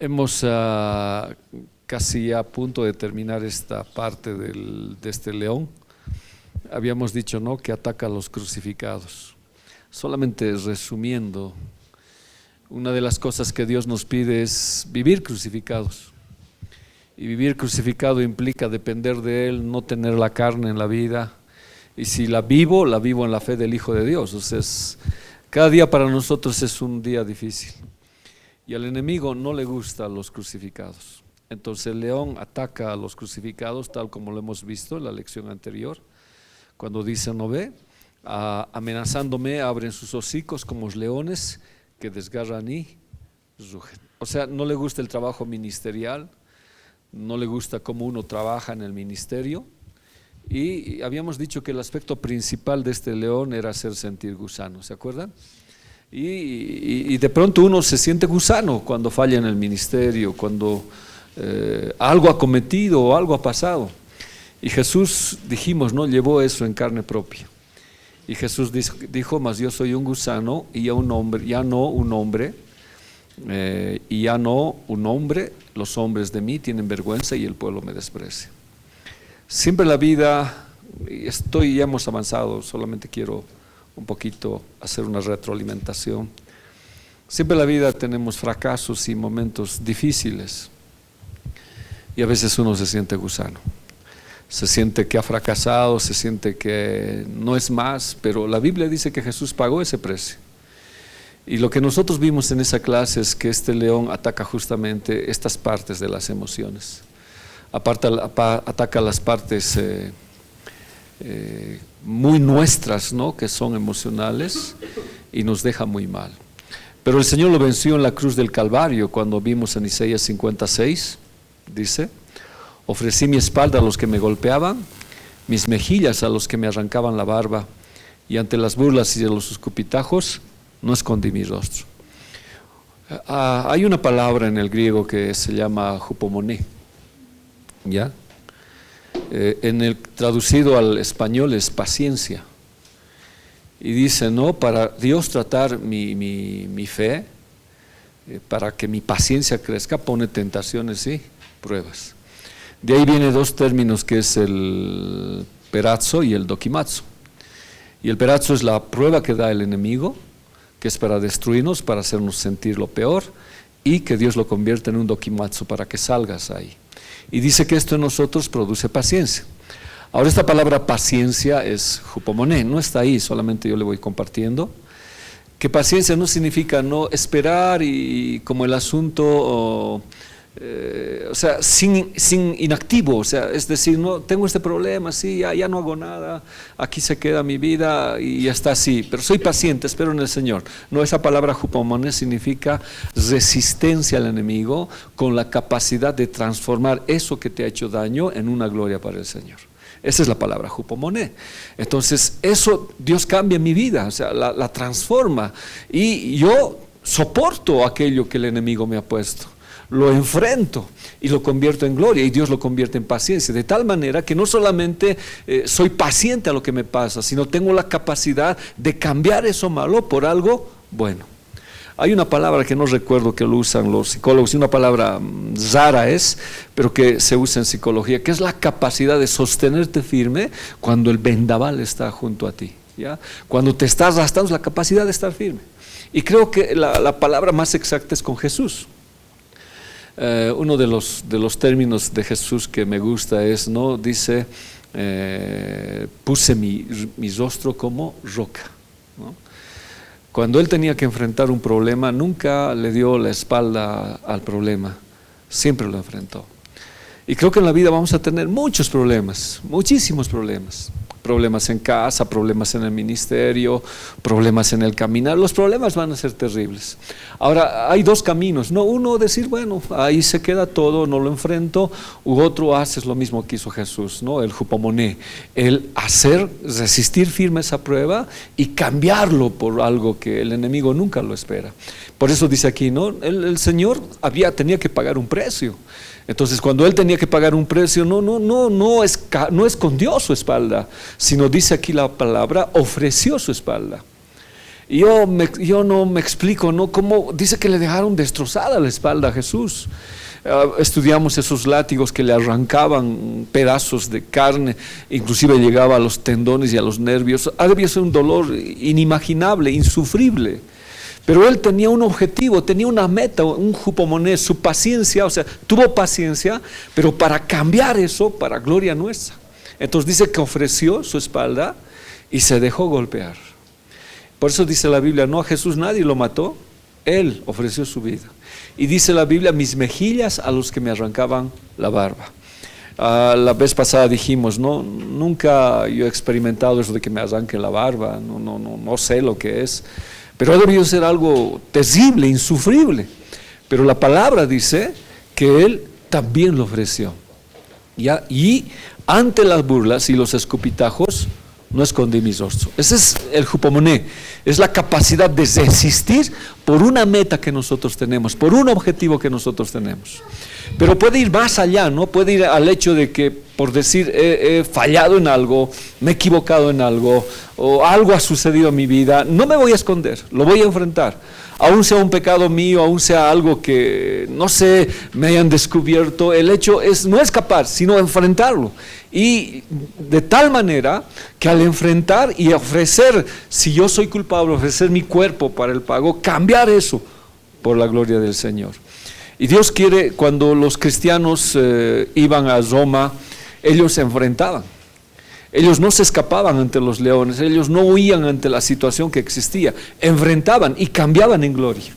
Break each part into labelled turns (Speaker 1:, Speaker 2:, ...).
Speaker 1: Hemos casi ya a punto de terminar esta parte de este león. Habíamos dicho, ¿no?, que ataca a los crucificados. Solamente resumiendo, una de las cosas que Dios nos pide es vivir crucificados. Y vivir crucificado implica depender de Él, no tener la carne en la vida. Y si la vivo en la fe del Hijo de Dios. O sea, cada día para nosotros es un día difícil. Y al enemigo no le gustan los crucificados. Entonces el león ataca a los crucificados, tal como lo hemos visto en la lección anterior. Cuando dice, ¿no ve? Amenazándome, abren sus hocicos como los leones que desgarran y rugen. O sea, no le gusta el trabajo ministerial, no le gusta cómo uno trabaja en el ministerio. Y habíamos dicho que el aspecto principal de este león era hacer sentir gusano, ¿se acuerdan? Y de pronto uno se siente gusano cuando falla en el ministerio, cuando algo ha cometido o algo ha pasado. Y Jesús, dijimos, ¿no?, llevó eso en carne propia. Y Jesús dijo, mas yo soy un gusano y ya no un hombre, los hombres de mí tienen vergüenza y el pueblo me desprecia. Siempre la vida, ya hemos avanzado, solamente quiero un poquito hacer una retroalimentación. Siempre en la vida tenemos fracasos y momentos difíciles y a veces uno se siente gusano, se siente que ha fracasado, se siente que no es más, pero la Biblia dice que Jesús pagó ese precio. Y lo que nosotros vimos en esa clase es que este león ataca justamente estas partes de las emociones. Ataca las partes muy nuestras, ¿no?, que son emocionales, y nos deja muy mal. Pero el Señor lo venció en la cruz del Calvario, cuando vimos en Isaías 56, dice, ofrecí mi espalda a los que me golpeaban, mis mejillas a los que me arrancaban la barba, y ante las burlas y de los escupitajos no escondí mi rostro. Hay una palabra en el griego que se llama hupomoné, ¿ya? En el traducido al español es paciencia. Y dice, no, para Dios tratar mi fe, para que mi paciencia crezca, pone tentaciones y pruebas. De ahí vienen dos términos, que es el perazzo y el dokimatsu. Y el perazzo es la prueba que da el enemigo, que es para destruirnos, para hacernos sentir lo peor, y que Dios lo convierte en un dokimatsu para que salgas ahí. Y dice que esto en nosotros produce paciencia. Ahora, esta palabra paciencia es hupomoné, no está ahí, solamente yo le voy compartiendo. Que paciencia no significa no esperar y como el asunto, o sea, sin inactivo, o sea, es decir, no tengo este problema, sí, ya no hago nada, aquí se queda mi vida y ya está así, pero soy paciente, espero en el Señor. No, esa palabra hupomoné significa resistencia al enemigo con la capacidad de transformar eso que te ha hecho daño en una gloria para el Señor. Esa es la palabra hupomoné. Entonces, eso Dios cambia mi vida, o sea, la transforma, y yo soporto aquello que el enemigo me ha puesto. Lo enfrento y lo convierto en gloria, y Dios lo convierte en paciencia, de tal manera que no solamente soy paciente a lo que me pasa, sino tengo la capacidad de cambiar eso malo por algo bueno. Hay una palabra que no recuerdo que lo usan los psicólogos, y una palabra rara pero que se usa en psicología, que es la capacidad de sostenerte firme cuando el vendaval está junto a ti, ¿ya? Cuando te estás arrastrando, es la capacidad de estar firme. Y creo que la palabra más exacta es con Jesús. Uno de los términos de Jesús que me gusta es, ¿no?, dice, puse mi rostro como roca, ¿no? Cuando él tenía que enfrentar un problema, nunca le dio la espalda al problema, siempre lo enfrentó. Y creo que en la vida vamos a tener muchos problemas, muchísimos problemas. Problemas en casa, problemas en el ministerio, problemas en el caminar. Los problemas van a ser terribles. Ahora, hay dos caminos, ¿no? Uno, decir, bueno, ahí se queda todo, no lo enfrento, u otro, haces lo mismo que hizo Jesús, ¿no? El hupomoné, el resistir firme esa prueba y cambiarlo por algo que el enemigo nunca lo espera. Por eso dice aquí, ¿no?, el Señor tenía que pagar un precio. Entonces, cuando él tenía que pagar un precio, no escondió su espalda, sino dice aquí la palabra, ofreció su espalda. Y yo no me explico, ¿no? Cómo dice que le dejaron destrozada la espalda a Jesús. Estudiamos esos látigos que le arrancaban pedazos de carne, inclusive llegaba a los tendones y a los nervios. Debió ser un dolor inimaginable, insufrible. Pero él tenía un objetivo, tenía una meta, un jupomonés, su paciencia, o sea, tuvo paciencia, pero para cambiar eso, para gloria nuestra. Entonces dice que ofreció su espalda y se dejó golpear. Por eso dice la Biblia, no, a Jesús nadie lo mató, él ofreció su vida. Y dice la Biblia, mis mejillas a los que me arrancaban la barba. La vez pasada dijimos, no, nunca yo he experimentado eso de que me arranquen la barba, no sé lo que es. Pero ha debido ser algo terrible, insufrible. Pero la palabra dice que él también lo ofreció. ¿Ya? Y ante las burlas y los escupitajos, no escondí mis rostros. Ese es el jupomoné, es la capacidad de resistir por una meta que nosotros tenemos, por un objetivo que nosotros tenemos. Pero puede ir más allá, ¿no? Puede ir al hecho de que, por decir, he fallado en algo, me he equivocado en algo, o algo ha sucedido en mi vida, no me voy a esconder, lo voy a enfrentar. Aún sea un pecado mío, aún sea algo que, no sé, me hayan descubierto, el hecho es no escapar, sino enfrentarlo. Y de tal manera que al enfrentar y ofrecer, si yo soy culpable, ofrecer mi cuerpo para el pago, cambiar eso por la gloria del Señor. Y Dios quiere, cuando los cristianos iban a Roma, ellos se enfrentaban. Ellos no se escapaban ante los leones, ellos no huían ante la situación que existía, enfrentaban y cambiaban en gloria.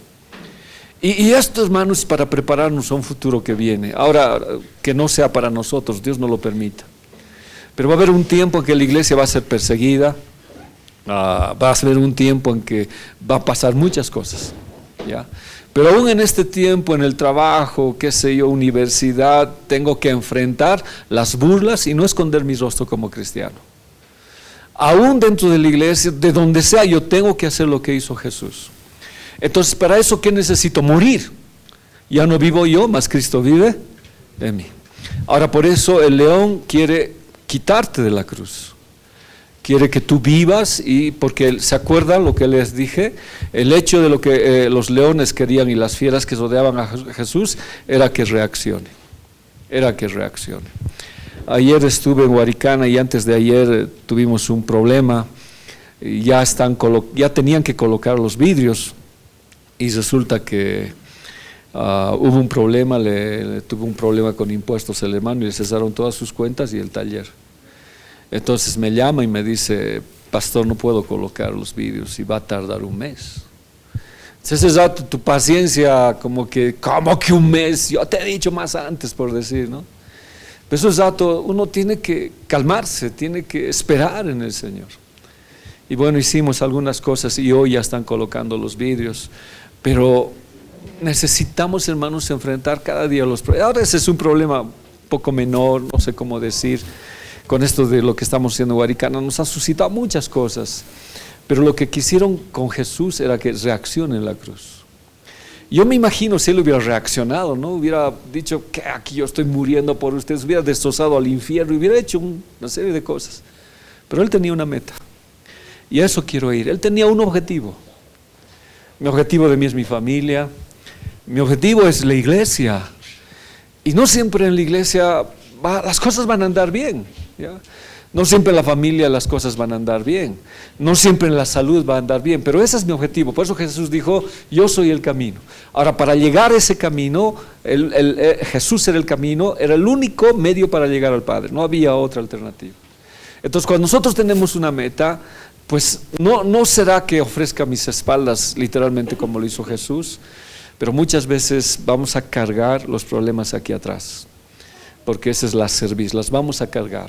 Speaker 1: Y esto, hermanos, es para prepararnos a un futuro que viene. Ahora, que no sea para nosotros, Dios no lo permita. Pero va a haber un tiempo en que la iglesia va a ser perseguida, va a haber un tiempo en que va a pasar muchas cosas, ¿ya? Pero aún en este tiempo, en el trabajo, qué sé yo, universidad, tengo que enfrentar las burlas y no esconder mi rostro como cristiano. Aún dentro de la iglesia, de donde sea, yo tengo que hacer lo que hizo Jesús. Entonces, para eso, ¿qué necesito? Morir. Ya no vivo yo, mas Cristo vive en mí. Ahora, por eso el león quiere quitarte de la cruz. Quiere que tú vivas, y porque se acuerdan lo que les dije, el hecho de lo que los leones querían y las fieras que rodeaban a Jesús era que reaccione, Ayer estuve en Huaricana y antes de ayer tuvimos un problema, y ya tenían que colocar los vidrios y resulta que hubo un problema, tuvo un problema con impuestos el hermano y le cesaron todas sus cuentas y el taller. Entonces me llama y me dice, pastor, no puedo colocar los vídeos y va a tardar un mes. Entonces ese rato tu paciencia como que un mes, yo te he dicho más antes, por decir, ¿no? Pero ese rato uno tiene que calmarse, tiene que esperar en el Señor. Y bueno, hicimos algunas cosas y hoy ya están colocando los vídeos, pero necesitamos, hermanos, enfrentar cada día los problemas. Ahora ese es un problema un poco menor, no sé cómo decir. Con esto de lo que estamos haciendo en Huaricana nos ha suscitado muchas cosas, pero lo que quisieron con Jesús era que reaccione en la cruz. Yo me imagino si él hubiera reaccionado, ¿no? Hubiera dicho que aquí yo estoy muriendo por ustedes, hubiera destrozado al infierno, hubiera hecho una serie de cosas, pero él tenía una meta y a eso quiero ir. Él tenía un objetivo. Mi objetivo de mí es mi familia, mi objetivo es la iglesia, y no siempre en la iglesia las cosas van a andar bien, ¿ya? No siempre en la familia las cosas van a andar bien, no siempre en la salud va a andar bien, pero ese es mi objetivo. Por eso Jesús dijo, yo soy el camino. Ahora, para llegar a ese camino, Jesús era el camino, era el único medio para llegar al Padre, no había otra alternativa. Entonces, cuando nosotros tenemos una meta, pues no será que ofrezca mis espaldas literalmente como lo hizo Jesús, pero muchas veces vamos a cargar los problemas aquí atrás, porque esa es la cerviz, las vamos a cargar.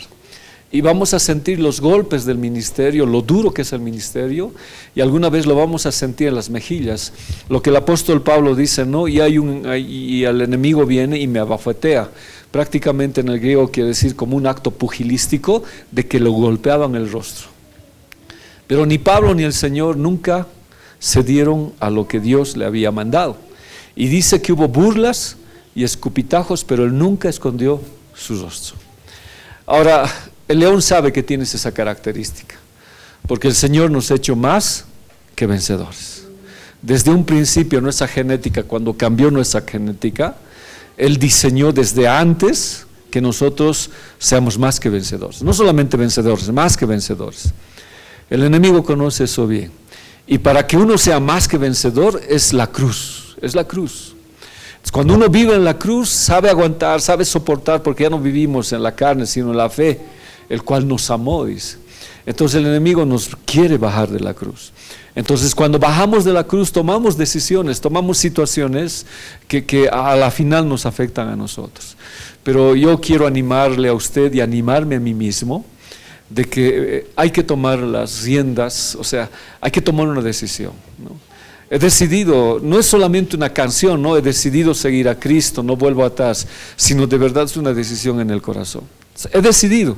Speaker 1: Y vamos a sentir los golpes del ministerio, lo duro que es el ministerio, y alguna vez lo vamos a sentir en las mejillas. Lo que el apóstol Pablo dice, ¿no? Y el enemigo viene y me abofetea. Prácticamente en el griego quiere decir como un acto pugilístico de que lo golpeaban el rostro. Pero ni Pablo ni el Señor nunca cedieron a lo que Dios le había mandado. Y dice que hubo burlas y escupitajos, pero él nunca escondió su rostro. Ahora, el león sabe que tienes esa característica, porque el Señor nos ha hecho más que vencedores. Desde un principio nuestra genética, cuando cambió nuestra genética, Él diseñó desde antes que nosotros seamos más que vencedores. No solamente vencedores, más que vencedores. El enemigo conoce eso bien. Y para que uno sea más que vencedor es la cruz, es la cruz. Entonces, cuando uno vive en la cruz, sabe aguantar, sabe soportar, porque ya no vivimos en la carne, sino en la fe, el cual nos amó, dice. Entonces el enemigo nos quiere bajar de la cruz. Entonces cuando bajamos de la cruz tomamos decisiones, tomamos situaciones que a la final nos afectan a nosotros. Pero yo quiero animarle a usted y animarme a mí mismo de que hay que tomar las riendas, o sea, hay que tomar una decisión, ¿no? He decidido, no es solamente una canción, no, he decidido seguir a Cristo, no vuelvo atrás, sino de verdad es una decisión en el corazón. He decidido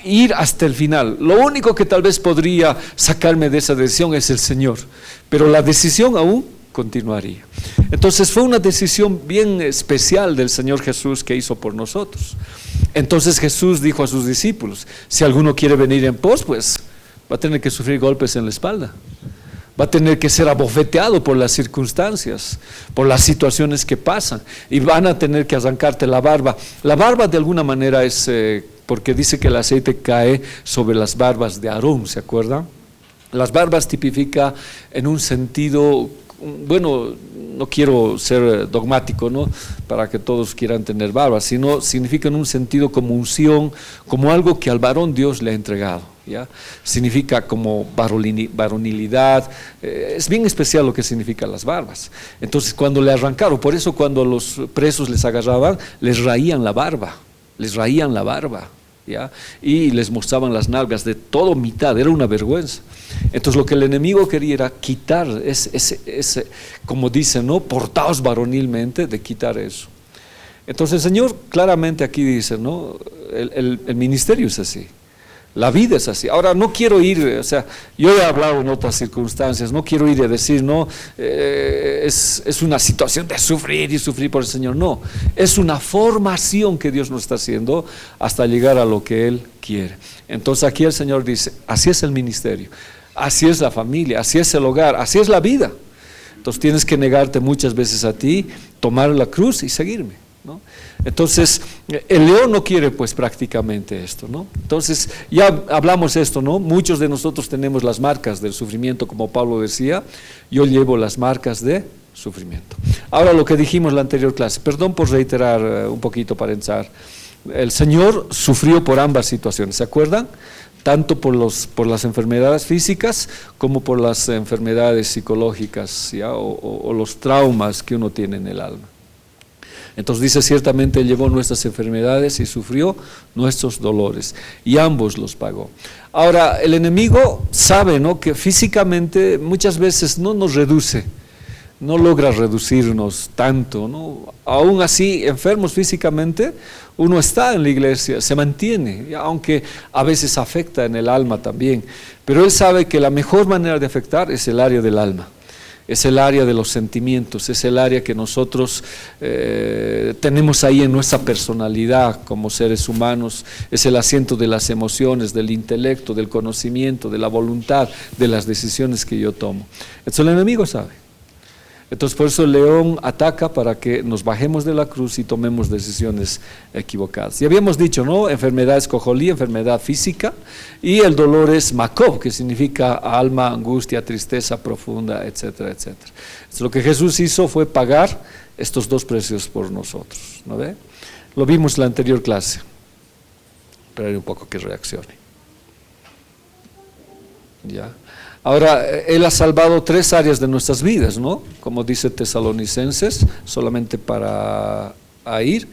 Speaker 1: ir hasta el final. Lo único que tal vez podría sacarme de esa decisión es el Señor, pero la decisión aún continuaría. Entonces fue una decisión bien especial del Señor Jesús que hizo por nosotros. Entonces Jesús dijo a sus discípulos, si alguno quiere venir en pos, pues va a tener que sufrir golpes en la espalda. Va a tener que ser abofeteado por las circunstancias, por las situaciones que pasan, y van a tener que arrancarte la barba. La barba de alguna manera es, porque dice que el aceite cae sobre las barbas de Aarón, ¿se acuerdan? Las barbas tipifica en un sentido, bueno, no quiero ser dogmático, ¿no?, para que todos quieran tener barbas, sino significa en un sentido como unción, como algo que al varón Dios le ha entregado, ¿ya? Significa como varonilidad, es bien especial lo que significan las barbas. Entonces cuando le arrancaron, por eso cuando los presos les agarraban, les raían la barba, ¿ya? Y les mostraban las nalgas de todo mitad, era una vergüenza. Entonces lo que el enemigo quería era quitar ese, como dicen, ¿no?, portaos varonilmente, de quitar eso. Entonces el Señor claramente aquí dice, ¿no?, el ministerio es así, la vida es así. Ahora no quiero ir, o sea, yo he hablado en otras circunstancias, no quiero ir a decir, no, es una situación de sufrir y sufrir por el Señor, no, es una formación que Dios nos está haciendo hasta llegar a lo que Él quiere. Entonces aquí el Señor dice, así es el ministerio, así es la familia, así es el hogar, así es la vida. Entonces tienes que negarte muchas veces a ti, tomar la cruz y seguirme, ¿no? Entonces el león no quiere pues prácticamente esto, ¿no? Entonces ya hablamos esto, ¿no? Muchos de nosotros tenemos las marcas del sufrimiento, como Pablo decía, yo llevo las marcas de sufrimiento. Ahora lo que dijimos en la anterior clase, perdón por reiterar un poquito para entrar, el Señor sufrió por ambas situaciones, ¿se acuerdan? Tanto por las enfermedades físicas como por las enfermedades psicológicas, ¿ya? O los traumas que uno tiene en el alma. Entonces dice, ciertamente Él llevó nuestras enfermedades y sufrió nuestros dolores, y ambos los pagó. Ahora, el enemigo sabe, ¿no?, que físicamente muchas veces no nos reduce, no logra reducirnos tanto, ¿no? Aún así, enfermos físicamente, uno está en la iglesia, se mantiene, aunque a veces afecta en el alma también, pero Él sabe que la mejor manera de afectar es el área del alma. Es el área de los sentimientos, es el área que nosotros tenemos ahí en nuestra personalidad como seres humanos, es el asiento de las emociones, del intelecto, del conocimiento, de la voluntad, de las decisiones que yo tomo. Eso el enemigo sabe. Entonces por eso el león ataca para que nos bajemos de la cruz y tomemos decisiones equivocadas. Y habíamos dicho, ¿no?, enfermedad es cojolí, enfermedad física, y el dolor es macob, que significa alma, angustia, tristeza profunda, etcétera, etcétera. Entonces, lo que Jesús hizo fue pagar estos dos precios por nosotros, ¿no ve? Lo vimos en la anterior clase. Esperaré un poco que reaccione. Ya. Ahora, Él ha salvado 3 áreas de nuestras vidas, ¿no? Como dice Tesalonicenses, solamente para ir.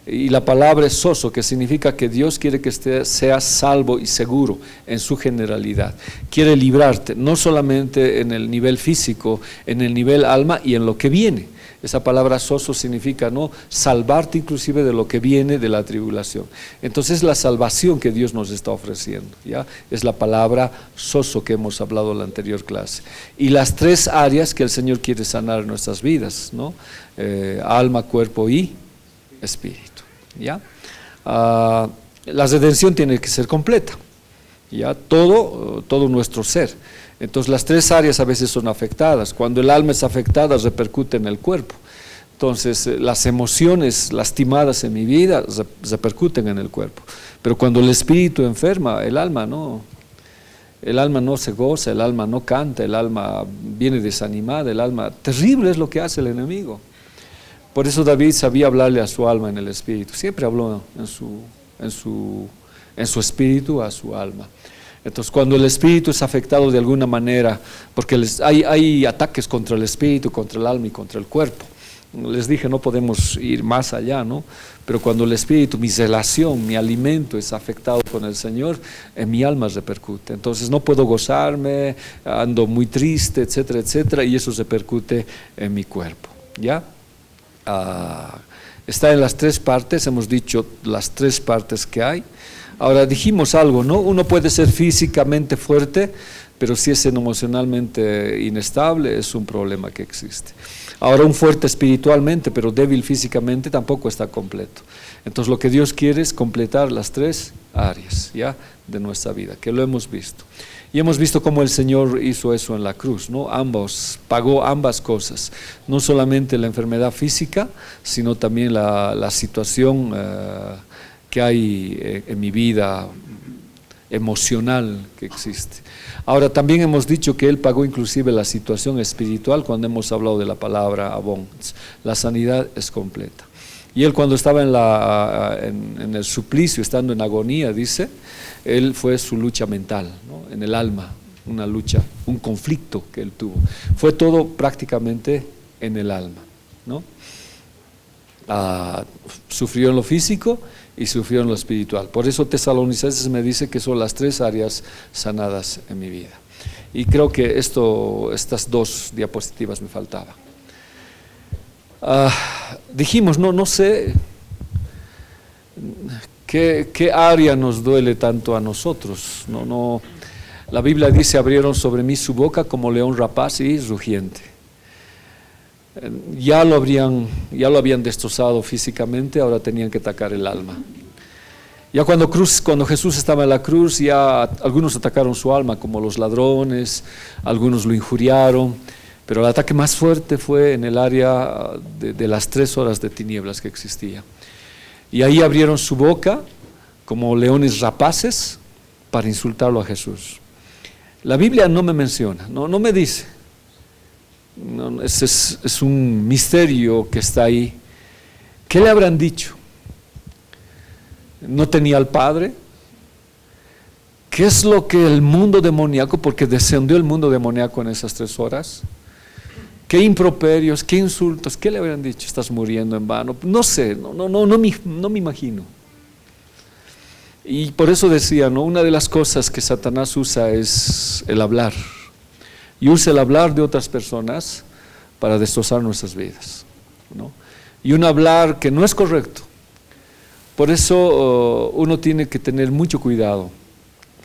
Speaker 1: Y la palabra es soso, que significa que Dios quiere que seas salvo y seguro en su generalidad. Quiere librarte, no solamente en el nivel físico, en el nivel alma y en lo que viene. Esa palabra soso significa, ¿no?, salvarte inclusive de lo que viene de la tribulación. Entonces la salvación que Dios nos está ofreciendo, ¿ya? Es la palabra soso que hemos hablado en la anterior clase. Y las 3 áreas que el Señor quiere sanar en nuestras vidas, ¿no? Alma, cuerpo y espíritu, ¿ya? La redención tiene que ser completa, ¿ya? Todo nuestro ser. Entonces las tres áreas a veces son afectadas. Cuando el alma es afectada, repercute en el cuerpo. Entonces las emociones lastimadas en mi vida repercuten en el cuerpo. Pero cuando el espíritu enferma, el alma no se goza, el alma no canta, el alma viene desanimada, el alma, terrible es lo que hace el enemigo. Por eso David sabía hablarle a su alma en el espíritu, siempre habló en su espíritu a su alma. Entonces cuando el espíritu es afectado de alguna manera, porque hay ataques contra el espíritu, contra el alma y contra el cuerpo. Les dije, no podemos ir más allá, ¿no? Pero cuando el espíritu, mi relación, mi alimento es afectado con el Señor, en mi alma repercute. Entonces no puedo gozarme, ando muy triste, etcétera, etcétera, y eso repercute en mi cuerpo, ¿ya? Está en las tres partes, hemos dicho las tres partes que hay. Ahora dijimos algo, ¿no? Uno puede ser físicamente fuerte, pero si es emocionalmente inestable, es un problema que existe. Ahora un fuerte espiritualmente, pero débil físicamente, tampoco está completo. Entonces lo que Dios quiere es completar las tres áreas, ¿ya?, de nuestra vida, que lo hemos visto. Y hemos visto cómo el Señor hizo eso en la cruz, ¿no? Pagó ambas cosas, no solamente la enfermedad física, sino también la situación que hay en mi vida emocional que existe. Ahora también hemos dicho que Él pagó inclusive la situación espiritual cuando hemos hablado de la palabra abundance. La sanidad es completa. Y Él cuando estaba en el suplicio, estando en agonía, dice, Él fue su lucha mental, ¿no? En el alma, una lucha, un conflicto que Él tuvo. Fue todo prácticamente en el alma, ¿no? Sufrió en lo físico y sufrió en lo espiritual. Por eso Tesalonicenses me dice que son las tres áreas sanadas en mi vida. Y creo que estas dos diapositivas me faltaban. Dijimos, no sé qué área nos duele tanto a nosotros. La Biblia dice, abrieron sobre mí su boca como león rapaz y rugiente. Ya lo habían destrozado físicamente, ahora tenían que atacar el alma. Ya cuando Jesús estaba en la cruz, ya algunos atacaron su alma, como los ladrones, algunos lo injuriaron, pero el ataque más fuerte fue en el área de las 3 horas de tinieblas que existía. Y ahí abrieron su boca como leones rapaces para insultarlo a Jesús. La Biblia no me menciona, no me dice. No, es un misterio que está ahí. ¿Qué le habrán dicho? ¿No tenía al Padre? ¿Qué es lo que el mundo demoníaco, porque descendió el mundo demoníaco en esas 3 horas? ¿Qué improperios, qué insultos, qué le habrán dicho? Estás muriendo en vano. No sé, no me imagino. Y por eso decía, ¿no? Una de las cosas que Satanás usa es el hablar. Y usa el hablar de otras personas para destrozar nuestras vidas, ¿no? Y un hablar que no es correcto. Por eso uno tiene que tener mucho cuidado.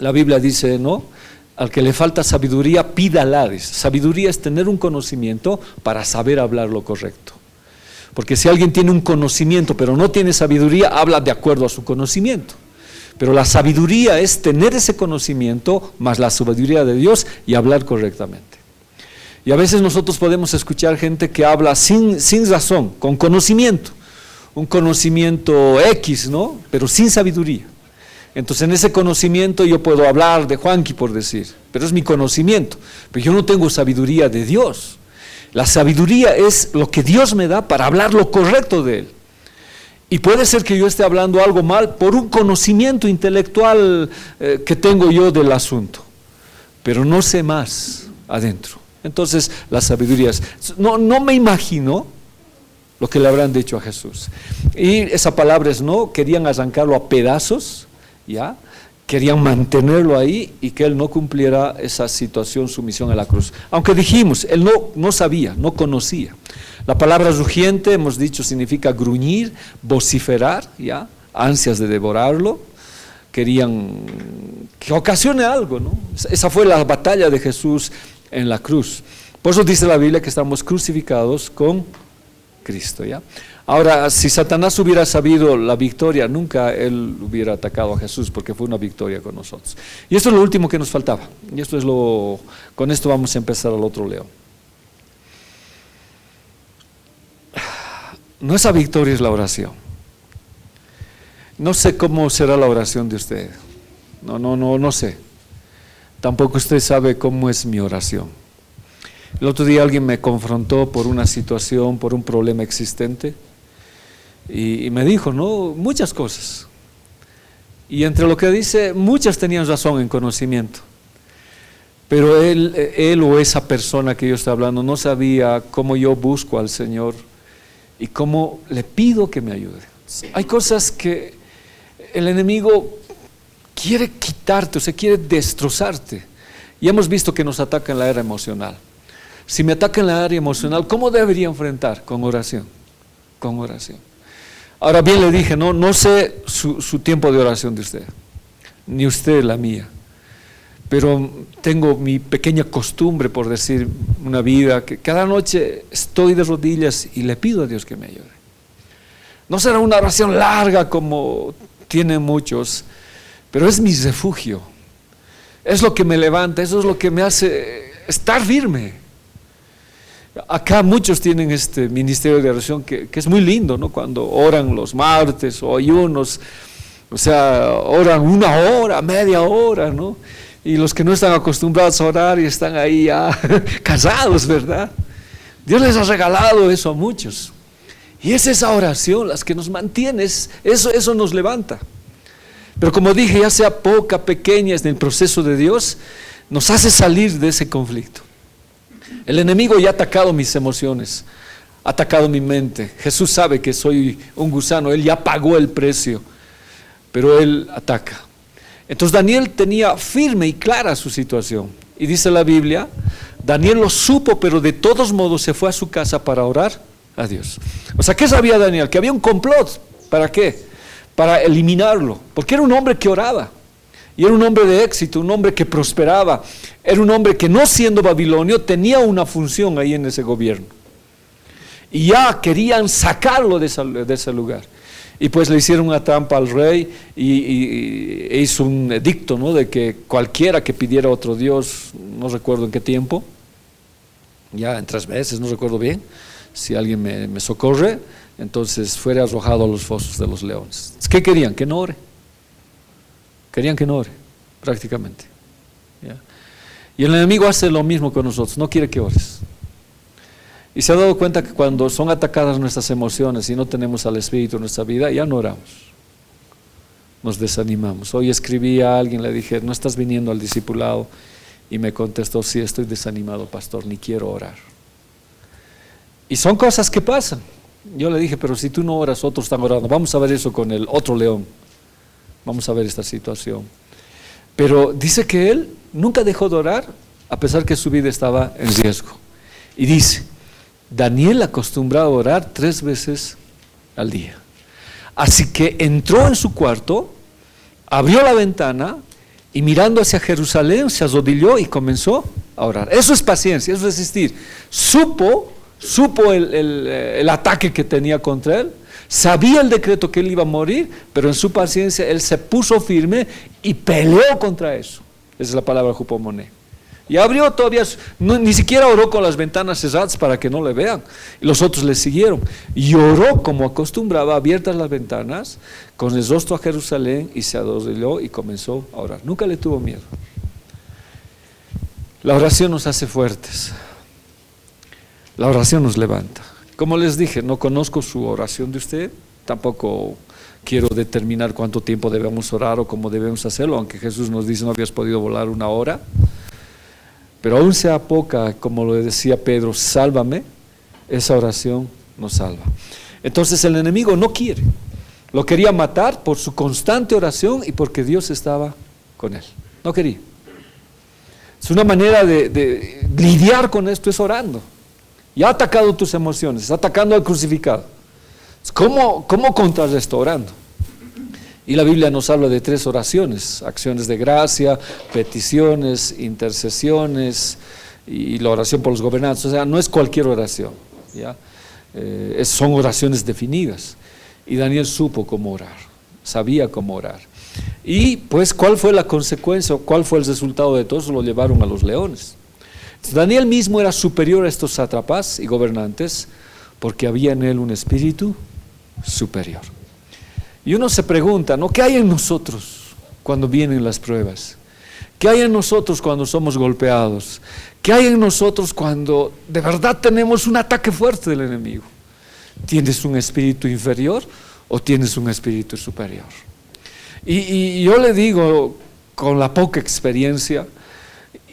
Speaker 1: La Biblia dice, ¿no? Al que le falta sabiduría, pídala. Sabiduría es tener un conocimiento para saber hablar lo correcto. Porque si alguien tiene un conocimiento pero no tiene sabiduría, habla de acuerdo a su conocimiento. Pero la sabiduría es tener ese conocimiento más la sabiduría de Dios y hablar correctamente. Y a veces nosotros podemos escuchar gente que habla sin razón, con conocimiento, un conocimiento X, ¿no? Pero sin sabiduría. Entonces en ese conocimiento yo puedo hablar de Juanqui, por decir, pero es mi conocimiento, pero yo no tengo sabiduría de Dios. La sabiduría es lo que Dios me da para hablar lo correcto de Él. Y puede ser que yo esté hablando algo mal por un conocimiento intelectual que tengo yo del asunto, pero no sé más adentro. Entonces la sabiduría es, no me imagino lo que le habrán dicho a Jesús. Y esa palabra es no, querían arrancarlo a pedazos, ¿ya? Querían mantenerlo ahí y que Él no cumpliera esa situación, su misión en la cruz. Aunque dijimos, Él no sabía, no conocía. La palabra rugiente, hemos dicho, significa gruñir, vociferar, ¿ya? Ansias de devorarlo. Querían que ocasione algo, ¿no? Esa fue la batalla de Jesús en la cruz. Por eso dice la Biblia que estamos crucificados con Cristo, ¿ya? Ahora, si Satanás hubiera sabido la victoria, nunca él hubiera atacado a Jesús, porque fue una victoria con nosotros. Y esto es lo último que nos faltaba. Y esto es con esto vamos a empezar al otro león. Nuestra victoria es la oración. No sé cómo será la oración de usted. No sé. Tampoco usted sabe cómo es mi oración. El otro día alguien me confrontó por una situación, por un problema existente, y me dijo, muchas cosas. Y entre lo que dice, muchas tenían razón en conocimiento. Pero él o esa persona que yo estoy hablando no sabía cómo yo busco al Señor y cómo le pido que me ayude. Hay cosas que el enemigo quiere quitarte, o sea, quiere destrozarte. Y hemos visto que nos ataca en la área emocional. Si me ataca en la área emocional, ¿cómo debería enfrentar? Con oración. Con oración. Ahora bien, le dije, no sé su tiempo de oración de usted, ni usted la mía. Pero tengo mi pequeña costumbre, por decir, una vida que cada noche estoy de rodillas y le pido a Dios que me ayude. No será una oración larga como tienen muchos, pero es mi refugio. Es lo que me levanta, eso es lo que me hace estar firme. Acá muchos tienen este ministerio de oración que es muy lindo, ¿no? Cuando oran los martes o ayunos, o sea, oran 1 hora, media hora, ¿no? Y los que no están acostumbrados a orar y están ahí ya cansados, ¿verdad? Dios les ha regalado eso a muchos. Y es esa oración las que nos mantiene, eso nos levanta. Pero como dije, ya sea poca, pequeña, en el proceso de Dios, nos hace salir de ese conflicto. El enemigo ya ha atacado mis emociones, ha atacado mi mente. Jesús sabe que soy un gusano, Él ya pagó el precio, pero Él ataca. Entonces Daniel tenía firme y clara su situación. Y dice la Biblia, Daniel lo supo, pero de todos modos se fue a su casa para orar a Dios. O sea, ¿qué sabía Daniel? Que había un complot. ¿Para qué? Para eliminarlo, porque era un hombre que oraba. Y era un hombre de éxito, un hombre que prosperaba. Era un hombre que, no siendo babilonio, tenía una función ahí en ese gobierno. Y ya querían sacarlo de ese lugar. Y pues le hicieron una trampa al rey e hizo un edicto, ¿no? De que cualquiera que pidiera otro Dios, no recuerdo en qué tiempo, ya en 3 meses, no recuerdo bien, si alguien me socorre, entonces fuera arrojado a los fosos de los leones. ¿Qué querían? Que no ore. Querían que no ore, prácticamente. ¿Ya? Y el enemigo hace lo mismo con nosotros, no quiere que ores. Y se ha dado cuenta que cuando son atacadas nuestras emociones y no tenemos al Espíritu en nuestra vida, ya no oramos. Nos desanimamos. Hoy escribí a alguien, le dije, ¿no estás viniendo al discipulado? Y me contestó, sí, estoy desanimado, pastor, ni quiero orar. Y son cosas que pasan. Yo le dije, pero si tú no oras, otros están orando. Vamos a ver eso con el otro león. Vamos a ver esta situación. Pero dice que él nunca dejó de orar, a pesar que su vida estaba en riesgo. Y dice, Daniel acostumbraba a orar 3 veces al día. Así que entró en su cuarto, abrió la ventana y mirando hacia Jerusalén se arrodilló y comenzó a orar. Eso es paciencia, eso es resistir. Supo el ataque que tenía contra él, sabía el decreto que él iba a morir, pero en su paciencia él se puso firme y peleó contra eso. Esa es la palabra jupomoné. Y abrió todavía, ni siquiera oró con las ventanas cerradas para que no le vean. Y los otros le siguieron. Y oró como acostumbraba, abiertas las ventanas, con el rostro a Jerusalén, y se arrodilló y comenzó a orar. Nunca le tuvo miedo. La oración nos hace fuertes. La oración nos levanta. Como les dije, no conozco su oración de usted, tampoco quiero determinar cuánto tiempo debemos orar o cómo debemos hacerlo, aunque Jesús nos dice no habías podido volar 1 hora. Pero aún sea poca, como lo decía Pedro, sálvame, esa oración nos salva. Entonces el enemigo no quiere, lo quería matar por su constante oración y porque Dios estaba con él. No quería. Es una manera de lidiar con esto, es orando. Ya ha atacado tus emociones, está atacando al crucificado. ¿Cómo contrarresto? Orando. Y la Biblia nos habla de 3 oraciones: acciones de gracia, peticiones, intercesiones y la oración por los gobernantes. O sea, no es cualquier oración, ¿ya? son oraciones definidas. Y Daniel supo cómo orar, sabía cómo orar. Y pues, ¿cuál fue la consecuencia? ¿Cuál fue el resultado de todo eso? Lo llevaron a los leones. Daniel mismo era superior a estos sátrapas y gobernantes porque había en él un espíritu superior. Y uno se pregunta, ¿no? ¿Qué hay en nosotros cuando vienen las pruebas? ¿Qué hay en nosotros cuando somos golpeados? ¿Qué hay en nosotros cuando de verdad tenemos un ataque fuerte del enemigo? ¿Tienes un espíritu inferior o tienes un espíritu superior? Y yo le digo, con la poca experiencia,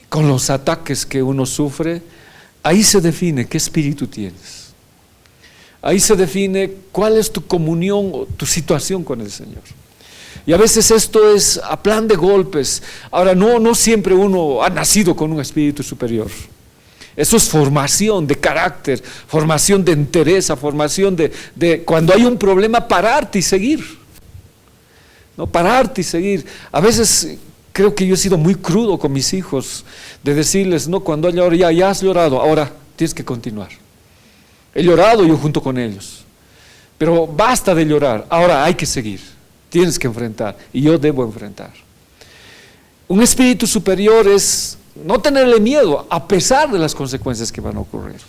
Speaker 1: con los ataques que uno sufre, ahí se define qué espíritu tienes. Ahí se define cuál es tu comunión o tu situación con el Señor. Y a veces esto es a plan de golpes. Ahora, no siempre uno ha nacido con un espíritu superior. Eso es formación de carácter, formación de entereza, formación de cuando hay un problema, pararte y seguir. No, pararte y seguir. A veces creo que yo he sido muy crudo con mis hijos, de decirles, no, cuando ya has llorado, ahora tienes que continuar. He llorado yo junto con ellos, pero basta de llorar, ahora hay que seguir, tienes que enfrentar, y yo debo enfrentar. Un espíritu superior es no tenerle miedo, a pesar de las consecuencias que van a ocurrir.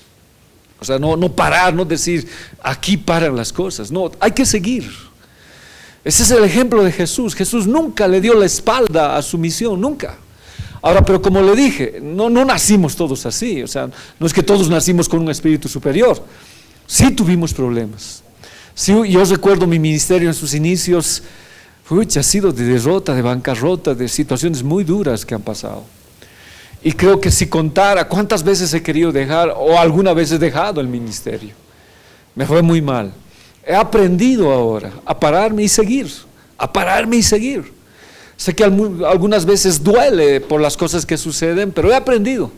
Speaker 1: O sea, no parar, no decir, aquí paran las cosas, no, hay que seguir. Ese es el ejemplo de Jesús. Jesús nunca le dio la espalda a su misión, nunca. Ahora, pero como le dije, no nacimos todos así, o sea, no es que todos nacimos con un espíritu superior. Sí tuvimos problemas. Sí, yo recuerdo mi ministerio en sus inicios, ha sido de derrota, de bancarrota, de situaciones muy duras que han pasado. Y creo que si contara cuántas veces he querido dejar, o alguna vez he dejado el ministerio, me fue muy mal. He aprendido ahora a pararme y seguir, a pararme y seguir. Sé que algunas veces duele por las cosas que suceden, pero he aprendido.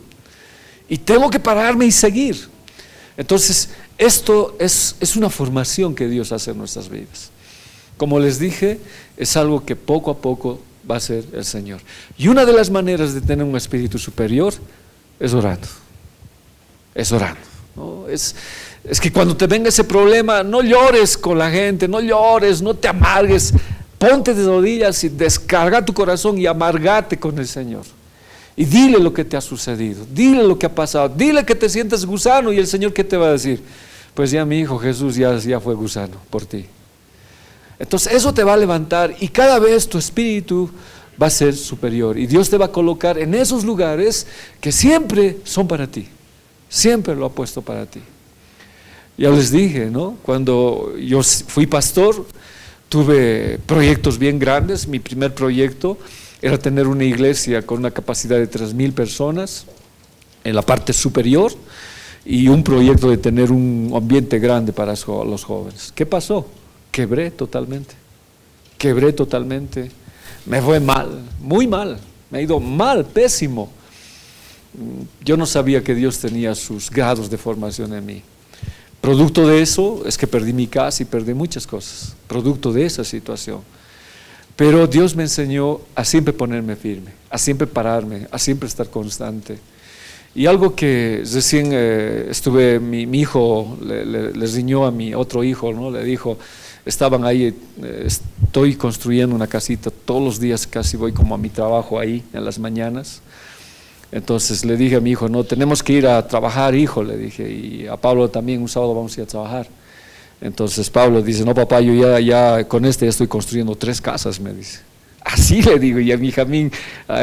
Speaker 1: Y tengo que pararme y seguir. Entonces, esto es una formación que Dios hace en nuestras vidas. Como les dije, es algo que poco a poco va a hacer el Señor. Y una de las maneras de tener un espíritu superior es orando. Es orando, ¿no? Es que cuando te venga ese problema, no llores con la gente, no llores, no te amargues. Ponte de rodillas y descarga tu corazón y amargate con el Señor. Y dile lo que te ha sucedido, dile lo que ha pasado, dile que te sientes gusano y el Señor, ¿qué te va a decir? Pues ya mi hijo Jesús ya fue gusano por ti. Entonces eso te va a levantar y cada vez tu espíritu va a ser superior. Y Dios te va a colocar en esos lugares que siempre son para ti, siempre lo ha puesto para ti. Ya les dije, ¿no? Cuando yo fui pastor, tuve proyectos bien grandes. Mi primer proyecto era tener una iglesia con una capacidad de 3,000 personas en la parte superior y un proyecto de tener un ambiente grande para los jóvenes. ¿Qué pasó? Quebré totalmente, me fue mal, muy mal, me ha ido mal, pésimo. Yo no sabía que Dios tenía sus grados de formación en mí. Producto de eso es que perdí mi casa y perdí muchas cosas, producto de esa situación. Pero Dios me enseñó a siempre ponerme firme, a siempre pararme, a siempre estar constante. Y algo que recién mi hijo le riñó a mi otro hijo, ¿no? Le dijo, estaban ahí, estoy construyendo una casita, todos los días casi voy como a mi trabajo ahí en las mañanas. Entonces le dije a mi hijo, no, tenemos que ir a trabajar, hijo, le dije, y a Pablo también, un sábado vamos a ir a trabajar. Entonces Pablo dice, no papá, yo ya con ya estoy construyendo 3 casas, me dice. Así le digo, y a mi Jamín,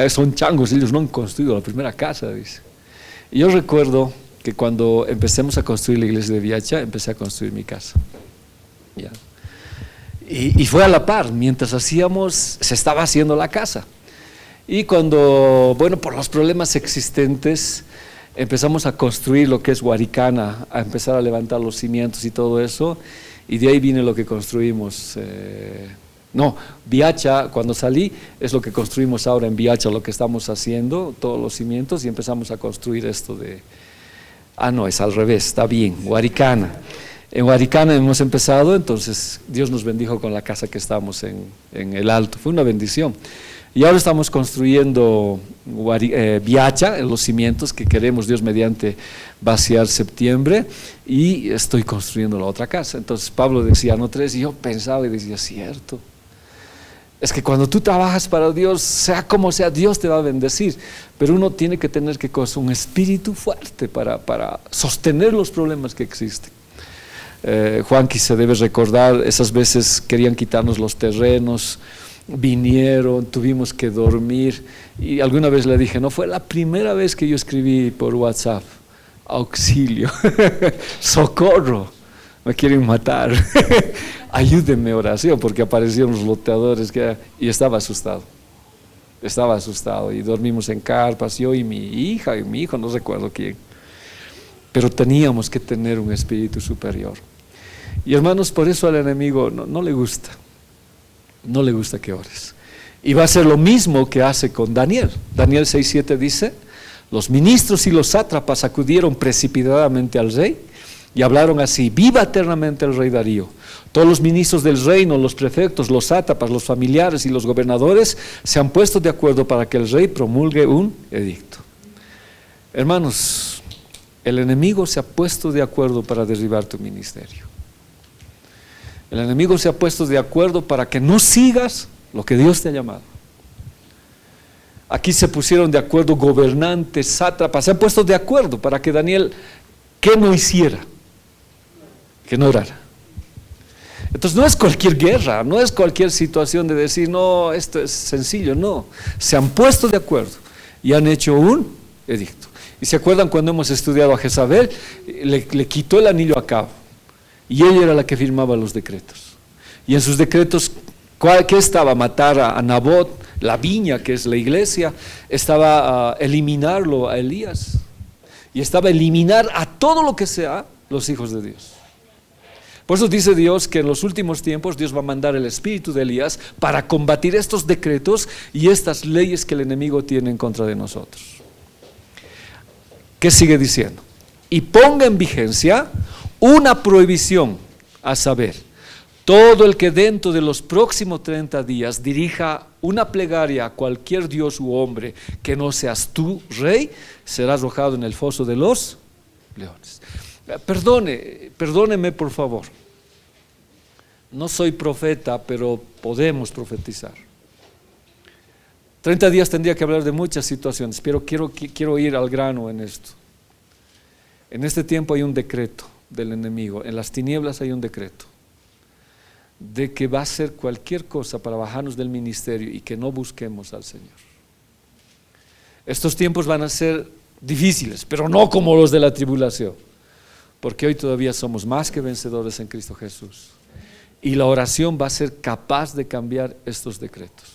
Speaker 1: son changos, ellos no han construido la primera casa, dice. Y yo recuerdo que cuando empecemos a construir la iglesia de Viacha, empecé a construir mi casa. ¿Ya? Y fue a la par, mientras se estaba haciendo la casa. Y cuando, por los problemas existentes, empezamos a construir lo que es Huaricana, a empezar a levantar los cimientos y todo eso, y de ahí viene lo que construimos. Viacha, cuando salí, es lo que construimos ahora en Viacha, lo que estamos haciendo, todos los cimientos, y empezamos a construir esto de... no, es al revés, está bien, Huaricana. En Huaricana hemos empezado, entonces Dios nos bendijo con la casa que estamos en el Alto, fue una bendición. Y ahora estamos construyendo Viacha, en los cimientos que queremos Dios mediante vaciar septiembre, y estoy construyendo la otra casa. Entonces Pablo decía, no 3, y yo pensaba y decía, cierto. Es que cuando tú trabajas para Dios, sea como sea, Dios te va a bendecir, pero uno tiene que tener un espíritu fuerte para sostener los problemas que existen. Juanqui se debe recordar, esas veces querían quitarnos los terrenos, vinieron, tuvimos que dormir, y alguna vez le dije, no fue la primera vez que yo escribí por WhatsApp, auxilio, socorro, me quieren matar, ayúdenme, oración, porque aparecieron los loteadores, y estaba asustado, y dormimos en carpas, yo y mi hija y mi hijo, no recuerdo quién, pero teníamos que tener un espíritu superior. Y hermanos, por eso al enemigo no le gusta que ores, y va a ser lo mismo que hace con Daniel. Daniel 6:7 dice, los ministros y los sátrapas acudieron precipitadamente al rey y hablaron así: viva eternamente el rey Darío. Todos los ministros del reino, los prefectos, los sátrapas, los familiares y los gobernadores se han puesto de acuerdo para que el rey promulgue un edicto. Hermanos, el enemigo se ha puesto de acuerdo para derribar tu ministerio. El enemigo se ha puesto de acuerdo para que no sigas lo que Dios te ha llamado. Aquí se pusieron de acuerdo gobernantes, sátrapas, se han puesto de acuerdo para que Daniel, ¿qué no hiciera? Que no orara. Entonces no es cualquier guerra, no es cualquier situación de decir, no, esto es sencillo, no. Se han puesto de acuerdo y han hecho un edicto. Y se acuerdan cuando hemos estudiado a Jezabel, le quitó el anillo a Acab, y ella era la que firmaba los decretos. Y en sus decretos, ¿qué estaba? Matar a Nabot, la viña que es la iglesia, estaba eliminarlo a Elías, y estaba eliminar a todo lo que sea los hijos de Dios. Por eso dice Dios que en los últimos tiempos Dios va a mandar el espíritu de Elías para combatir estos decretos y estas leyes que el enemigo tiene en contra de nosotros. ¿Qué sigue diciendo? Y ponga en vigencia una prohibición, a saber, todo el que dentro de los próximos 30 días dirija una plegaria a cualquier dios u hombre que no seas tú, rey, será arrojado en el foso de los leones. Perdóneme por favor, no soy profeta, pero podemos profetizar. 30 días tendría que hablar de muchas situaciones, pero quiero ir al grano en esto. En este tiempo hay un decreto del enemigo, en las tinieblas hay un decreto de que va a hacer cualquier cosa para bajarnos del ministerio y que no busquemos al Señor. Estos tiempos van a ser difíciles, pero no como los de la tribulación, porque hoy todavía somos más que vencedores en Cristo Jesús, y la oración va a ser capaz de cambiar estos decretos.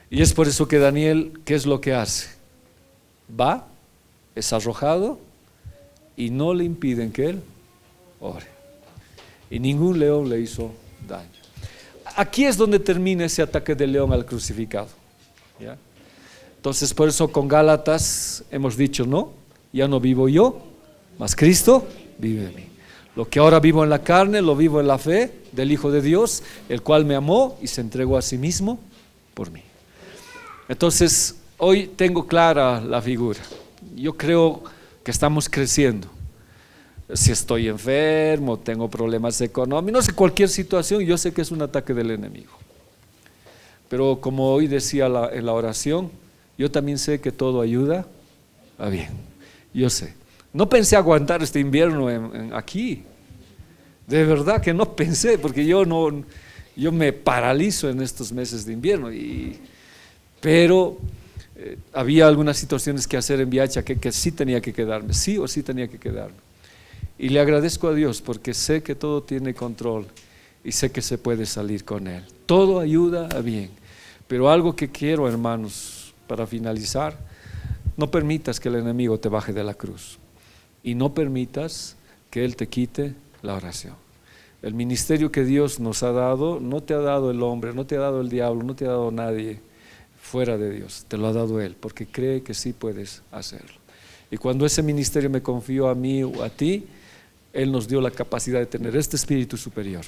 Speaker 1: Y es por eso que Daniel, ¿qué es lo que hace? Va, es arrojado, y no le impiden que él ore, y ningún león le hizo daño. Aquí es donde termina ese ataque del león al crucificado, ¿ya? Entonces por eso con Gálatas hemos dicho, no, ya no vivo yo, mas Cristo vive en mí. Lo que ahora vivo en la carne, lo vivo en la fe del Hijo de Dios, el cual me amó y se entregó a sí mismo por mí. Entonces hoy tengo clara la figura. Yo creo que estamos creciendo. Si estoy enfermo, tengo problemas económicos, no sé, cualquier situación, yo sé que es un ataque del enemigo. Pero como hoy decía en la oración, yo también sé que todo ayuda a bien. Yo sé. No pensé aguantar este invierno aquí. De verdad que no pensé, porque yo me paralizo en estos meses de invierno. Pero había algunas situaciones que hacer en Viacha que sí tenía que quedarme, sí o sí tenía que quedarme. Y le agradezco a Dios porque sé que todo tiene control y sé que se puede salir con Él. Todo ayuda a bien. Pero algo que quiero, hermanos, para finalizar, no permitas que el enemigo te baje de la cruz y no permitas que Él te quite la oración. El ministerio que Dios nos ha dado, no te ha dado el hombre, no te ha dado el diablo, no te ha dado nadie fuera de Dios, te lo ha dado Él, porque cree que sí puedes hacerlo. Y cuando ese ministerio me confió a mí o a ti, Él nos dio la capacidad de tener este espíritu superior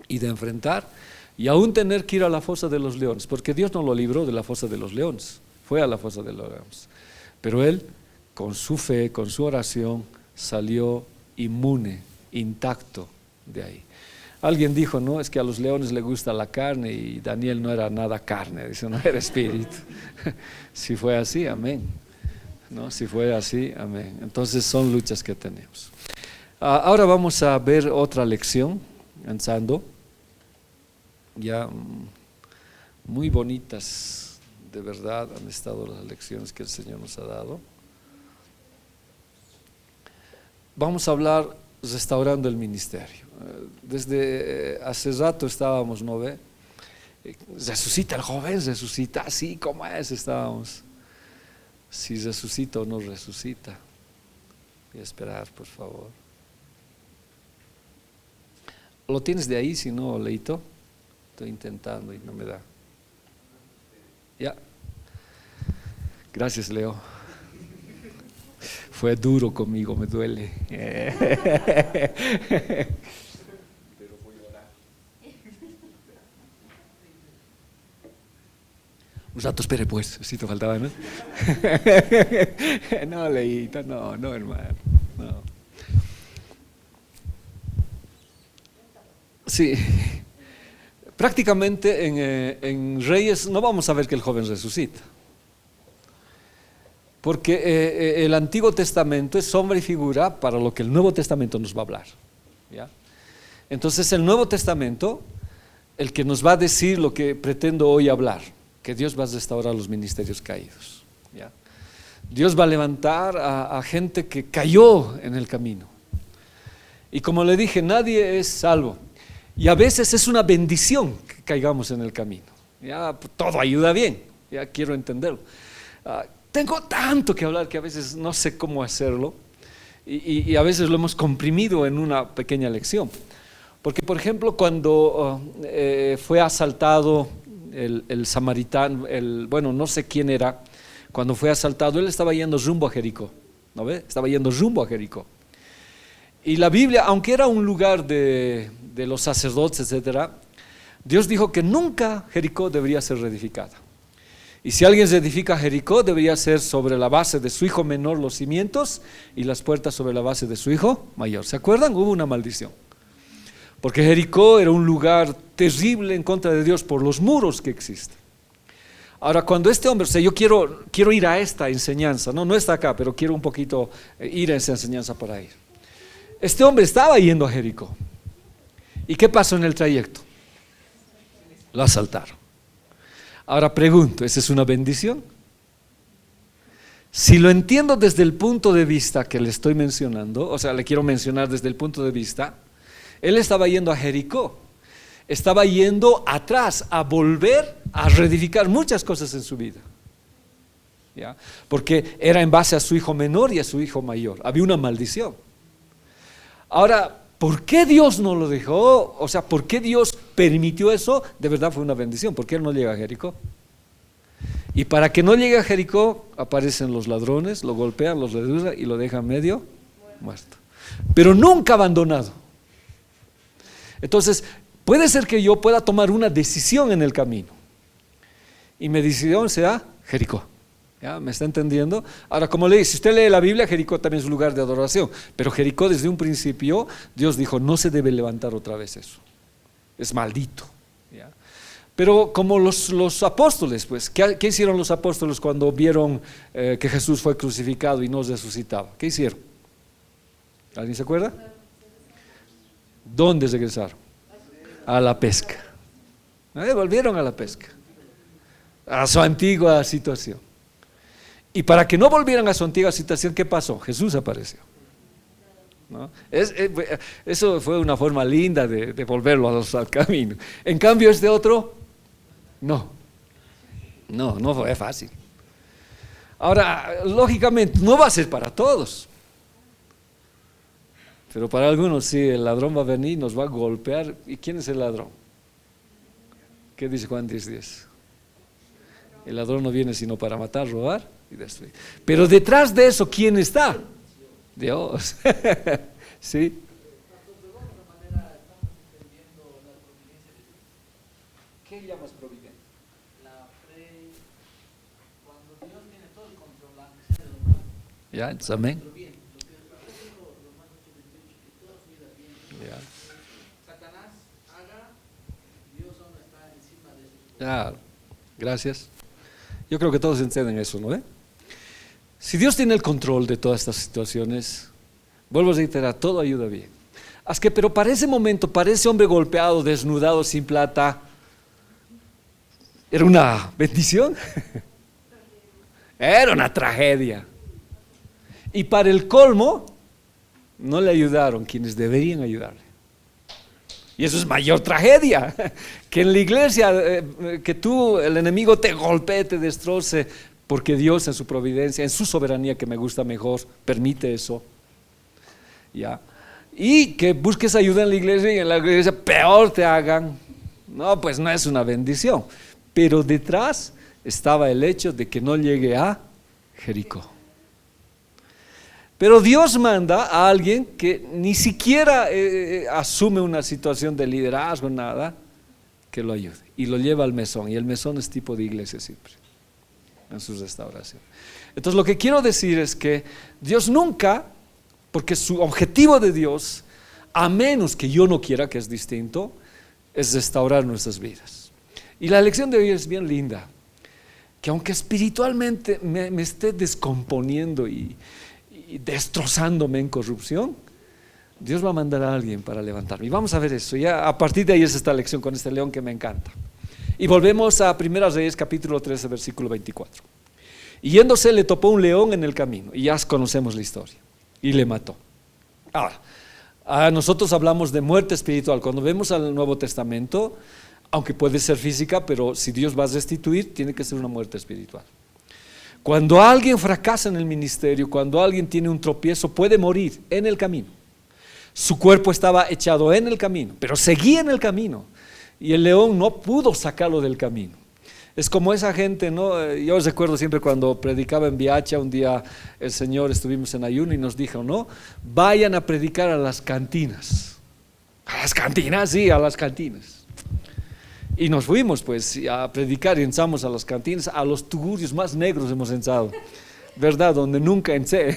Speaker 1: y de enfrentar y aún tener que ir a la fosa de los leones, porque Dios no lo libró de la fosa de los leones, fue a la fosa de los leones, pero él con su fe, con su oración, salió inmune, intacto de ahí. Alguien dijo, no, es que a los leones les gusta la carne y Daniel no era nada carne, dice, no era espíritu. Si fue así, amén. No, si fue así, amén. Entonces son luchas que tenemos. Ahora vamos a ver otra lección, avanzando. Ya muy bonitas, de verdad, han estado las lecciones que el Señor nos ha dado. Vamos a hablar restaurando el ministerio. Desde hace rato estábamos, ¿no ve? Resucita el joven, resucita, así como es, estábamos. Si resucita o no resucita. Voy a esperar, por favor. ¿Lo tienes de ahí? Si no, Leito. Estoy intentando y no me da. Ya. Gracias, Leo. Fue duro conmigo, me duele. Un rato espere pues, si te faltaba, ¿no? No, Leito, no, hermano, no. Sí, prácticamente en Reyes no vamos a ver que el joven resucita, porque el Antiguo Testamento es sombra y figura para lo que el Nuevo Testamento nos va a hablar, ¿ya? Entonces el Nuevo Testamento, el que nos va a decir lo que pretendo hoy hablar, que Dios va a restaurar los ministerios caídos, ¿ya? Dios va a levantar a gente que cayó en el camino, y como le dije, nadie es salvo, y a veces es una bendición que caigamos en el camino, ya todo ayuda bien, ya quiero entenderlo. Tengo tanto que hablar que a veces no sé cómo hacerlo, y a veces lo hemos comprimido en una pequeña lección, porque por ejemplo cuando fue asaltado el samaritano, bueno, no sé quién era, cuando fue asaltado, él estaba yendo rumbo a Jericó, ¿no ve? Estaba yendo rumbo a Jericó. Y la Biblia, aunque era un lugar de los sacerdotes, etcétera, Dios dijo que nunca Jericó debería ser reedificada. Y si alguien reedifica Jericó, debería ser sobre la base de su hijo menor los cimientos y las puertas sobre la base de su hijo mayor. ¿Se acuerdan? Hubo una maldición. Porque Jericó era un lugar terrible en contra de Dios por los muros que existen. Ahora, cuando este hombre, o sea, yo quiero ir a esta enseñanza, no está acá, pero quiero un poquito ir a esa enseñanza para ir. Este hombre estaba yendo a Jericó. ¿Y qué pasó en el trayecto? Lo asaltaron. Ahora pregunto, ¿esa es una bendición? Si lo entiendo desde el punto de vista que le estoy mencionando, o sea, le quiero mencionar desde el punto de vista, él estaba yendo a Jericó, estaba yendo atrás a volver a reedificar muchas cosas en su vida, ¿ya? Porque era en base a su hijo menor y a su hijo mayor, había una maldición. Ahora, ¿por qué Dios no lo dejó? O sea, ¿por qué Dios permitió eso? De verdad fue una bendición, porque él no llega a Jericó. Y para que no llegue a Jericó, aparecen los ladrones, lo golpean, los reducen y lo dejan medio muerto. Pero nunca abandonado. Entonces, puede ser que yo pueda tomar una decisión en el camino. Y mi decisión sea Jericó. ¿Ya? ¿Me está entendiendo? Ahora, como le dije, si usted lee la Biblia, Jericó también es un lugar de adoración. Pero Jericó desde un principio, Dios dijo, no se debe levantar otra vez eso. Es maldito. ¿Ya? Pero como los apóstoles, pues, ¿qué hicieron los apóstoles cuando vieron que Jesús fue crucificado y no resucitaba? ¿Qué hicieron? ¿Alguien se acuerda? ¿Dónde regresaron? A la pesca. Volvieron a la pesca, a su antigua situación. Y para que no volvieran a su antigua situación, ¿qué pasó? Jesús apareció, ¿no? Eso fue una forma linda de volverlos al camino. En cambio este otro, no fue fácil. Ahora, lógicamente, no va a ser para todos, pero para algunos sí. El ladrón va a venir, nos va a golpear. ¿Y quién es el ladrón? ¿Qué dice Juan 10:10? El ladrón no viene sino para matar, robar y destruir. Pero detrás de eso, ¿quién está? Dios. ¿Sí? ¿Qué llamas providente?
Speaker 2: La fe, cuando Dios tiene todo el control, aunque sea de lo malo.
Speaker 1: Ya, entonces, amén.
Speaker 2: Lo bien, lo que Romanos 8:28, que toda su vida bien.
Speaker 1: Ya.
Speaker 2: Satanás haga, Dios aún está encima de eso.
Speaker 1: Ya, gracias. Yo creo que todos entienden eso, ¿no? Si Dios tiene el control de todas estas situaciones, vuelvo a reiterar, todo ayuda bien. Pero para ese momento, para ese hombre golpeado, desnudado, sin plata, era una bendición. Era una tragedia. Y para el colmo, no le ayudaron quienes deberían ayudarle. Y eso es mayor tragedia, que en la iglesia, que tú, el enemigo te golpee, te destroce, porque Dios en su providencia, en su soberanía, que me gusta mejor, permite eso. ¿Ya? Y que busques ayuda en la iglesia y en la iglesia peor te hagan. No, pues no es una bendición. Pero detrás estaba el hecho de que no llegue a Jericó. Pero Dios manda a alguien que ni siquiera asume una situación de liderazgo, nada, que lo ayude. Y lo lleva al mesón. Y el mesón es tipo de iglesia siempre, en su restauración. Entonces lo que quiero decir es que Dios nunca, porque su objetivo de Dios, a menos que yo no quiera, que es distinto, es restaurar nuestras vidas. Y la lección de hoy es bien linda, que aunque espiritualmente me esté descomponiendo y destrozándome en corrupción, Dios va a mandar a alguien para levantarme. Y vamos a ver eso. Ya a partir de ahí es esta lección con este león que me encanta. Y volvemos a 1 Reyes capítulo 13 versículo 24. Y yéndose le topó un león en el camino, y ya conocemos la historia, y le mató. Ahora, nosotros hablamos de muerte espiritual. Cuando vemos al Nuevo Testamento, aunque puede ser física, pero si Dios va a restituir, tiene que ser una muerte espiritual. Cuando alguien fracasa en el ministerio, cuando alguien tiene un tropiezo, puede morir en el camino. Su cuerpo estaba echado en el camino, pero seguía en el camino, y el león no pudo sacarlo del camino. Es como esa gente, ¿no? Yo recuerdo siempre cuando predicaba en Viacha, un día el Señor, estuvimos en ayuno y nos dijo, ¿no? Vayan a predicar a las cantinas. ¿A las cantinas? Sí, a las cantinas. Y nos fuimos pues a predicar y ensamos a las cantinas, a los tugurios más negros hemos ensado, ¿verdad? Donde nunca encé.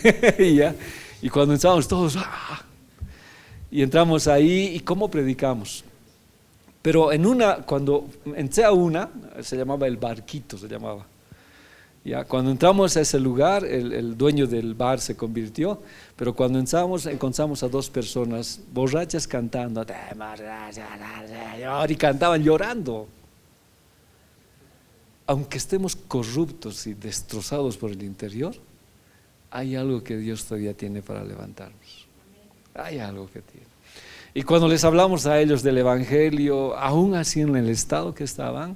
Speaker 1: Y cuando ensamos todos, y entramos ahí, ¿y cómo predicamos? Pero cuando entré a una, se llamaba El Barquito, se llamaba. ¿Ya? Cuando entramos a ese lugar, el dueño del bar se convirtió, pero cuando encontramos a dos personas borrachas cantando, y cantaban llorando. Aunque estemos corruptos y destrozados por el interior, hay algo que Dios todavía tiene para levantarnos. Hay algo que tiene. Y cuando les hablamos a ellos del Evangelio, aún así en el estado que estaban,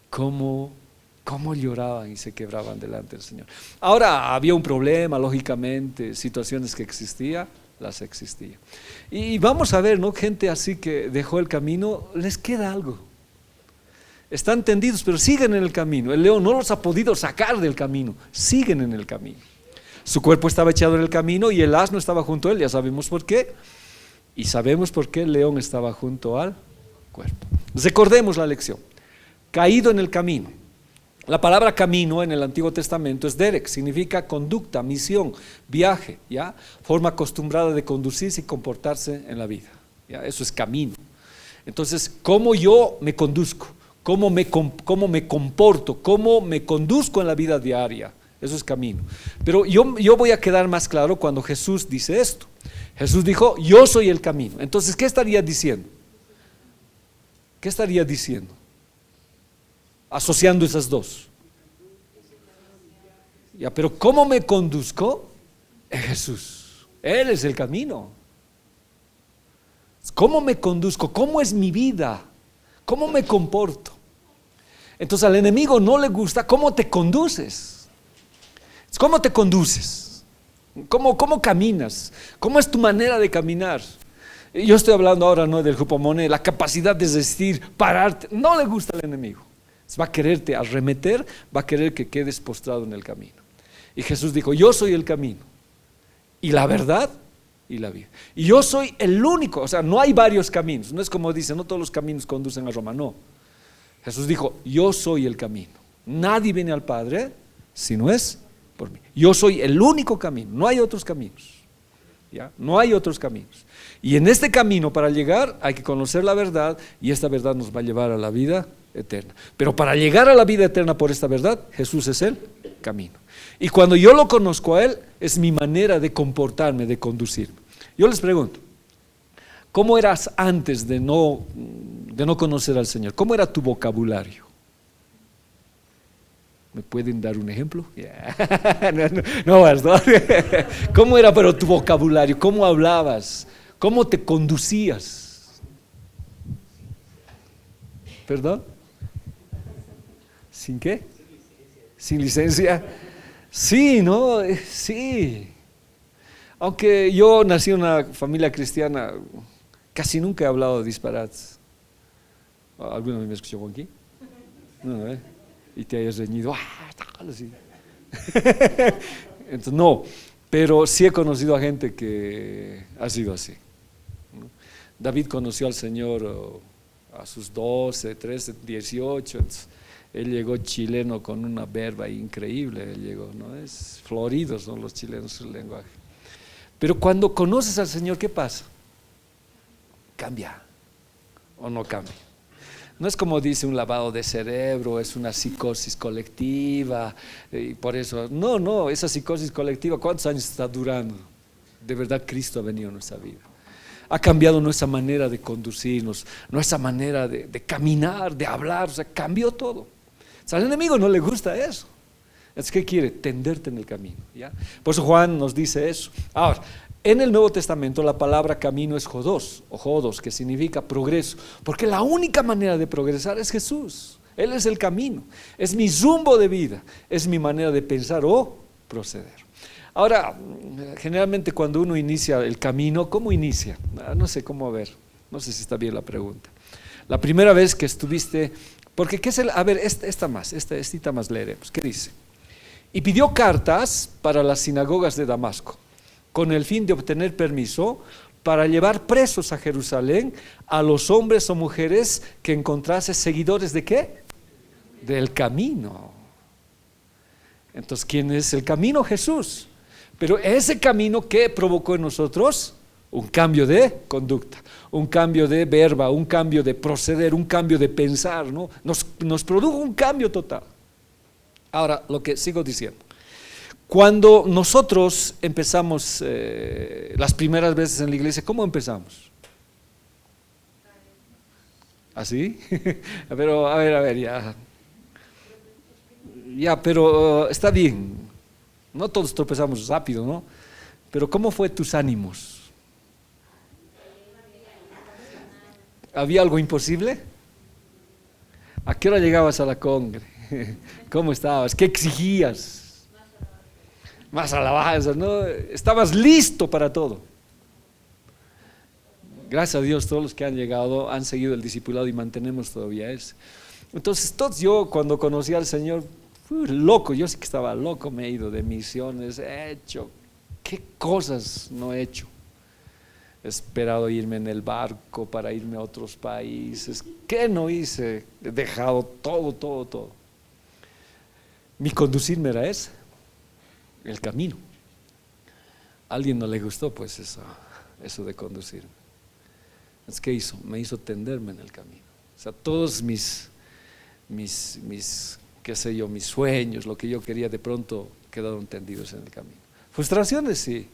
Speaker 1: cómo lloraban y se quebraban delante del Señor. Ahora había un problema, lógicamente, situaciones que existían. Y vamos a ver, ¿no? Gente así que dejó el camino, les queda algo. Están tendidos, pero siguen en el camino. El león no los ha podido sacar del camino, siguen en el camino. Su cuerpo estaba echado en el camino y el asno estaba junto a él, ya sabemos por qué. Y sabemos por qué el león estaba junto al cuerpo. Recordemos la lección. Caído en el camino. La palabra camino en el Antiguo Testamento es derek, significa conducta, misión, viaje, ¿ya? Forma acostumbrada de conducirse y comportarse en la vida, ¿ya? Eso es camino. Entonces, ¿cómo yo me conduzco? ¿Cómo me comporto? ¿Cómo me conduzco en la vida diaria? Eso es camino. Pero yo voy a quedar más claro cuando Jesús dice esto. Jesús dijo, yo soy el camino. Entonces, ¿qué estaría diciendo? ¿Qué estaría diciendo? Asociando esas dos. Ya, pero ¿cómo me conduzco? Es Jesús. Él es el camino. ¿Cómo me conduzco? ¿Cómo es mi vida? ¿Cómo me comporto? Entonces al enemigo no le gusta cómo te conduces. ¿Cómo te conduces? ¿Cómo caminas? ¿Cómo es tu manera de caminar? Yo estoy hablando ahora no del grupo Monet, la capacidad de resistir, pararte. No le gusta al enemigo. Va a quererte arremeter, va a querer que quedes postrado en el camino. Y Jesús dijo, yo soy el camino y la verdad y la vida. Y yo soy el único, o sea, no hay varios caminos. No es como dicen, no todos los caminos conducen a Roma, no. Jesús dijo, yo soy el camino. Nadie viene al Padre si no es por mí. Yo soy el único camino, no hay otros caminos. ¿Ya? No hay otros caminos. Y en este camino para llegar hay que conocer la verdad y esta verdad nos va a llevar a la vida eterna. Pero para llegar a la vida eterna por esta verdad, Jesús es el camino. Y cuando yo lo conozco a Él, es mi manera de comportarme, de conducirme. Yo les pregunto, ¿cómo eras antes de no conocer al Señor? ¿Cómo era tu vocabulario? ¿Me pueden dar un ejemplo? Yeah. No, ¿cómo era pero tu vocabulario? ¿Cómo hablabas? ¿Cómo te conducías? ¿Perdón? ¿Sin qué? ¿Sin licencia? Sí, ¿no? Sí. Aunque yo nací en una familia cristiana, casi nunca he hablado de disparates. ¿Alguna vez me escuchó aquí? No, y te hayas reñido. Así. Entonces, no, pero sí he conocido a gente que ha sido así. David conoció al Señor a sus 12, 13, 18. Entonces, él llegó chileno con una verba increíble. Él llegó, ¿no? Es floridos, ¿no? Los chilenos su lenguaje. Pero cuando conoces al Señor, ¿qué pasa? ¿Cambia o no cambia? No es como dice un lavado de cerebro, es una psicosis colectiva, y por eso, no, esa psicosis colectiva, ¿cuántos años está durando? De verdad Cristo ha venido a nuestra vida. Ha cambiado nuestra manera de conducirnos, nuestra manera de caminar, de hablar, o sea, cambió todo. O sea, al enemigo no le gusta eso. Es que quiere tenderte en el camino, ¿ya? Por eso Juan nos dice eso. Ahora, en el Nuevo Testamento la palabra camino es jodos, o jodos, que significa progreso, porque la única manera de progresar es Jesús. Él es el camino, es mi rumbo de vida, es mi manera de pensar o proceder. Ahora, generalmente cuando uno inicia el camino, ¿cómo inicia? No sé cómo ver, no sé si está bien la pregunta. La primera vez que estuviste, porque ¿qué es el? A ver, esta más leeremos, ¿qué dice? Y pidió cartas para las sinagogas de Damasco, con el fin de obtener permiso para llevar presos a Jerusalén a los hombres o mujeres que encontrase seguidores ¿de qué? Del camino. Entonces, ¿quién es el camino? Jesús. Pero ese camino, ¿qué provocó en nosotros? Un cambio de conducta, un cambio de verba, un cambio de proceder, un cambio de pensar, ¿no? Nos produjo un cambio total. Ahora, lo que sigo diciendo. Cuando nosotros empezamos las primeras veces en la iglesia, ¿cómo empezamos? ¿Así? Pero, a ver, ya. Ya, pero está bien. No todos tropezamos rápido, ¿no? Pero ¿cómo fue tus ánimos? ¿Había algo imposible? ¿A qué hora llegabas a la congre? ¿Cómo estabas? ¿Qué exigías? Más alabanza, ¿no? Estabas listo para todo. Gracias a Dios, todos los que han llegado han seguido el discipulado y mantenemos todavía eso. Entonces, yo cuando conocí al Señor, fui loco, yo sí que estaba loco, me he ido de misiones, he hecho, ¿qué cosas no he hecho? He esperado irme en el barco para irme a otros países, ¿qué no hice? He dejado todo. Mi conducirme era ese. El camino. A alguien no le gustó pues eso de conducirme. ¿Qué hizo? Me hizo tenderme en el camino. O sea, todos mis qué sé yo, mis sueños, lo que yo quería, de pronto quedaron tendidos en el camino. Frustraciones, sí.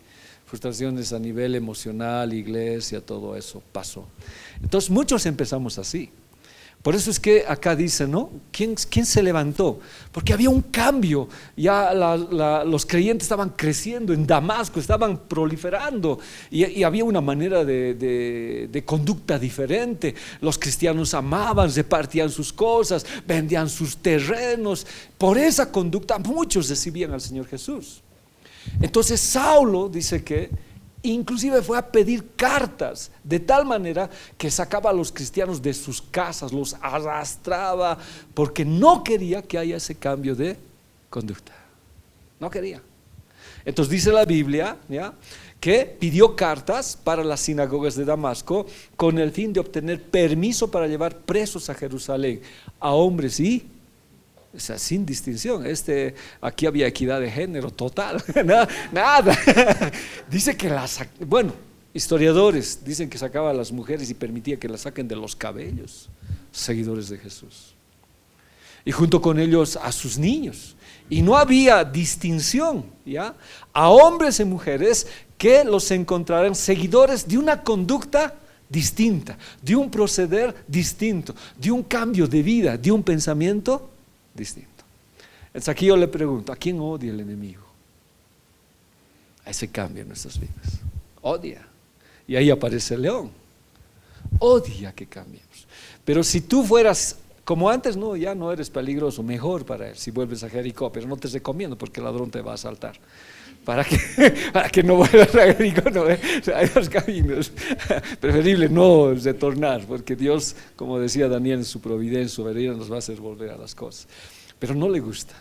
Speaker 1: Frustraciones a nivel emocional, iglesia, todo eso pasó. Entonces muchos empezamos así. Por eso es que acá dice, ¿no? ¿Quién se levantó? Porque había un cambio, ya los creyentes estaban creciendo en Damasco, estaban proliferando y había una manera de conducta diferente. Los cristianos amaban, repartían sus cosas, vendían sus terrenos. Por esa conducta muchos recibían al Señor Jesús. Entonces Saulo dice que inclusive fue a pedir cartas, de tal manera que sacaba a los cristianos de sus casas, los arrastraba, porque no quería que haya ese cambio de conducta. No quería. Entonces dice la Biblia, ¿ya?, que pidió cartas para las sinagogas de Damasco con el fin de obtener permiso para llevar presos a Jerusalén a hombres y, o sea, sin distinción. Aquí había equidad de género total, nada. Dice que historiadores dicen que sacaba a las mujeres y permitía que las saquen de los cabellos, seguidores de Jesús. Y junto con ellos a sus niños. Y no había distinción, ¿ya?, a hombres y mujeres que los encontraran seguidores de una conducta distinta, de un proceder distinto, de un cambio de vida, de un pensamiento distinto. Entonces aquí yo le pregunto, ¿a quién odia el enemigo? A ese cambio en nuestras vidas. Odia. Y ahí aparece el león. Odia que cambiemos. Pero si tú fueras como antes, no, ya no eres peligroso, mejor para él si vuelves a Jericó, pero no te recomiendo porque el ladrón te va a asaltar. Para que no vuelvas a Jericó, no, hay dos caminos. Preferible no retornar, porque Dios, como decía Daniel en su providencia soberana, nos va a hacer volver a las cosas. Pero no le gusta,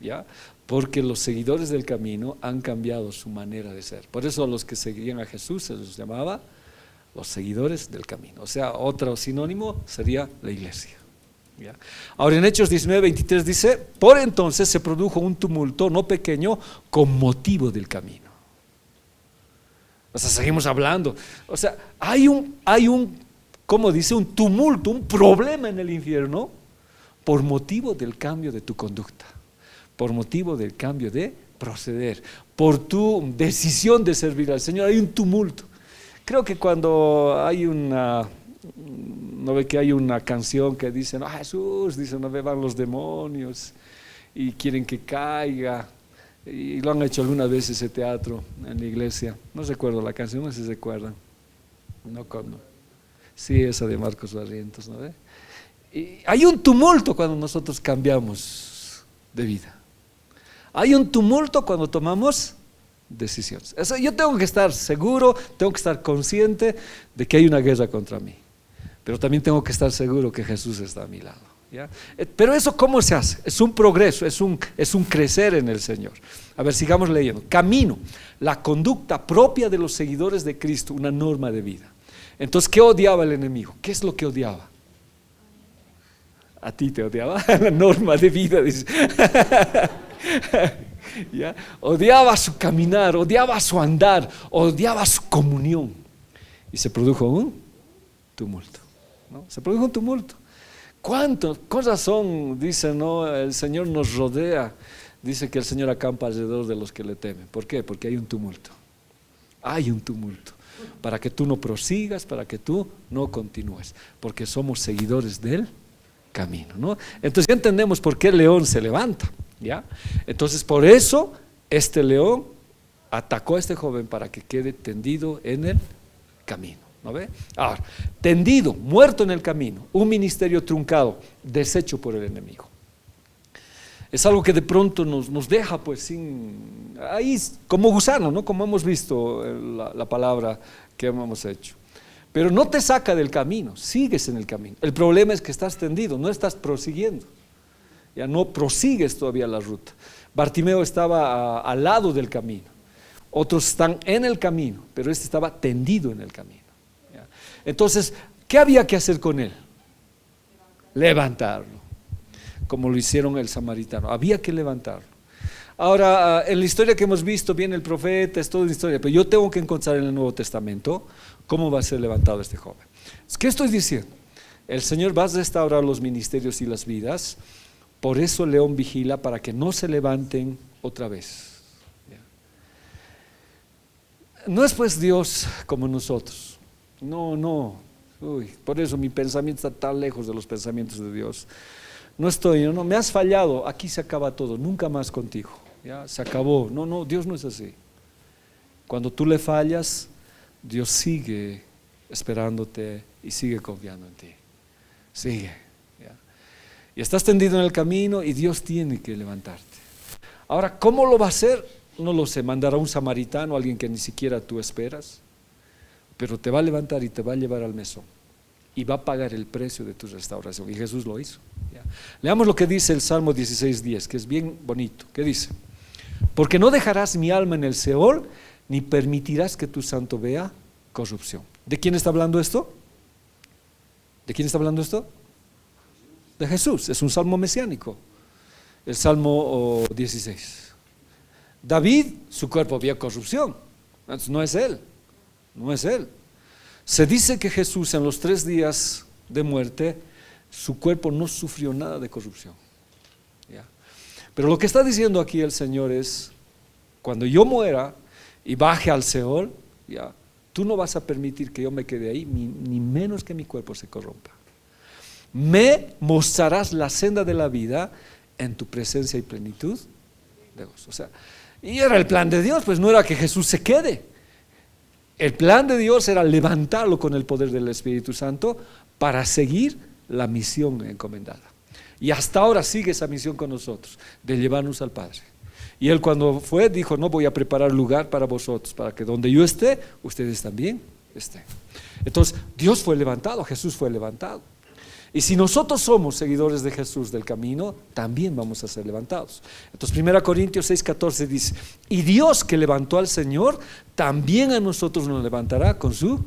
Speaker 1: ¿ya? Porque los seguidores del camino han cambiado su manera de ser. Por eso a los que seguían a Jesús se los llamaba los seguidores del camino. O sea, otro sinónimo sería la iglesia. ¿Ya? Ahora en Hechos 19:23 dice: por entonces se produjo un tumulto no pequeño con motivo del camino. O sea, seguimos hablando. O sea, hay un, como dice, un tumulto, un problema en el infierno por motivo del cambio de tu conducta, por motivo del cambio de proceder, por tu decisión de servir al Señor. Hay un tumulto. Creo que cuando hay no ve que hay una canción que dice, no, Jesús, dice, no ve, van los demonios y quieren que caiga, y lo han hecho alguna vez ese teatro en la iglesia. No recuerdo la canción, no sé si se recuerdan. No. Sí, esa de Marcos Barrientos, ¿no ve? Y hay un tumulto cuando nosotros cambiamos de vida. Hay un tumulto cuando tomamos decisiones. Yo tengo que estar seguro, tengo que estar consciente de que hay una guerra contra mí. Pero también tengo que estar seguro que Jesús está a mi lado, ¿ya? Pero eso, ¿cómo se hace? Es un progreso, es un crecer en el Señor. A ver, sigamos leyendo. Camino, la conducta propia de los seguidores de Cristo, una norma de vida. Entonces, ¿qué odiaba el enemigo? ¿Qué es lo que odiaba? A ti te odiaba la norma de vida, dice. ¿Ya? Odiaba su caminar, odiaba su andar, odiaba su comunión. Y se produjo un tumulto, ¿no? Se produjo un tumulto. ¿Cuántas cosas son? Dice, ¿no? El Señor nos rodea. Dice que el Señor acampa alrededor de los que le temen. ¿Por qué? Porque hay un tumulto. Hay un tumulto. Para que tú no prosigas, para que tú no continúes. Porque somos seguidores del camino, ¿no? Entonces ya entendemos por qué el león se levanta, ¿ya? Entonces por eso este león atacó a este joven para que quede tendido en el camino, ¿no ve? Ahora, tendido, muerto en el camino, un ministerio truncado, deshecho por el enemigo. Es algo que de pronto nos deja pues sin, ahí como gusano, ¿no? Como hemos visto la palabra que hemos hecho. Pero no te saca del camino, sigues en el camino. El problema es que estás tendido, no estás prosiguiendo. Ya no prosigues todavía la ruta. Bartimeo estaba al lado del camino. Otros están en el camino, pero este estaba tendido en el camino. ¿Ya? Entonces, ¿qué había que hacer con él? Levantarlo, como lo hicieron el samaritano. Había que levantarlo. Ahora, en la historia que hemos visto, viene el profeta, es toda una historia, pero yo tengo que encontrar en el Nuevo Testamento cómo va a ser levantado este joven. ¿Qué estoy diciendo? El Señor va a restaurar los ministerios y las vidas, por eso el león vigila para que no se levanten otra vez. No es pues Dios como nosotros, no, por eso mi pensamiento está tan lejos de los pensamientos de Dios. No, me has fallado, aquí se acaba todo, nunca más contigo, ya se acabó. No, Dios no es así. Cuando tú le fallas, Dios sigue esperándote y sigue confiando en ti. Sigue, ¿ya? Y estás tendido en el camino y Dios tiene que levantarte. Ahora, ¿cómo lo va a hacer? No lo sé. Mandará un samaritano, alguien que ni siquiera tú esperas, pero te va a levantar y te va a llevar al mesón y va a pagar el precio de tu restauración. Y Jesús lo hizo, ¿ya? Leamos lo que dice el Salmo 16:10, que es bien bonito. ¿Qué dice? Porque no dejarás mi alma en el Seol, ni permitirás que tu santo vea corrupción. ¿De quién está hablando esto? ¿De quién está hablando esto? De Jesús. Es un salmo mesiánico, el Salmo 16. David, su cuerpo había corrupción. Entonces no es él, no es él. Se dice que Jesús en los 3 días de muerte, su cuerpo no sufrió nada de corrupción. ¿Ya? Pero lo que está diciendo aquí el Señor es, cuando yo muera y baje al Seol, ¿ya?, tú no vas a permitir que yo me quede ahí, ni menos que mi cuerpo se corrompa. Me mostrarás la senda de la vida en tu presencia y plenitud de gozo. O sea, y era el plan de Dios, pues no era que Jesús se quede. El plan de Dios era levantarlo con el poder del Espíritu Santo para seguir la misión encomendada. Y hasta ahora sigue esa misión con nosotros, de llevarnos al Padre. Y Él cuando fue, dijo, no, voy a preparar lugar para vosotros, para que donde yo esté, ustedes también estén. Entonces, Dios fue levantado, Jesús fue levantado. Y si nosotros somos seguidores de Jesús del camino, también vamos a ser levantados. Entonces 1 Corintios 6:14 dice, y Dios que levantó al Señor, también a nosotros nos levantará con su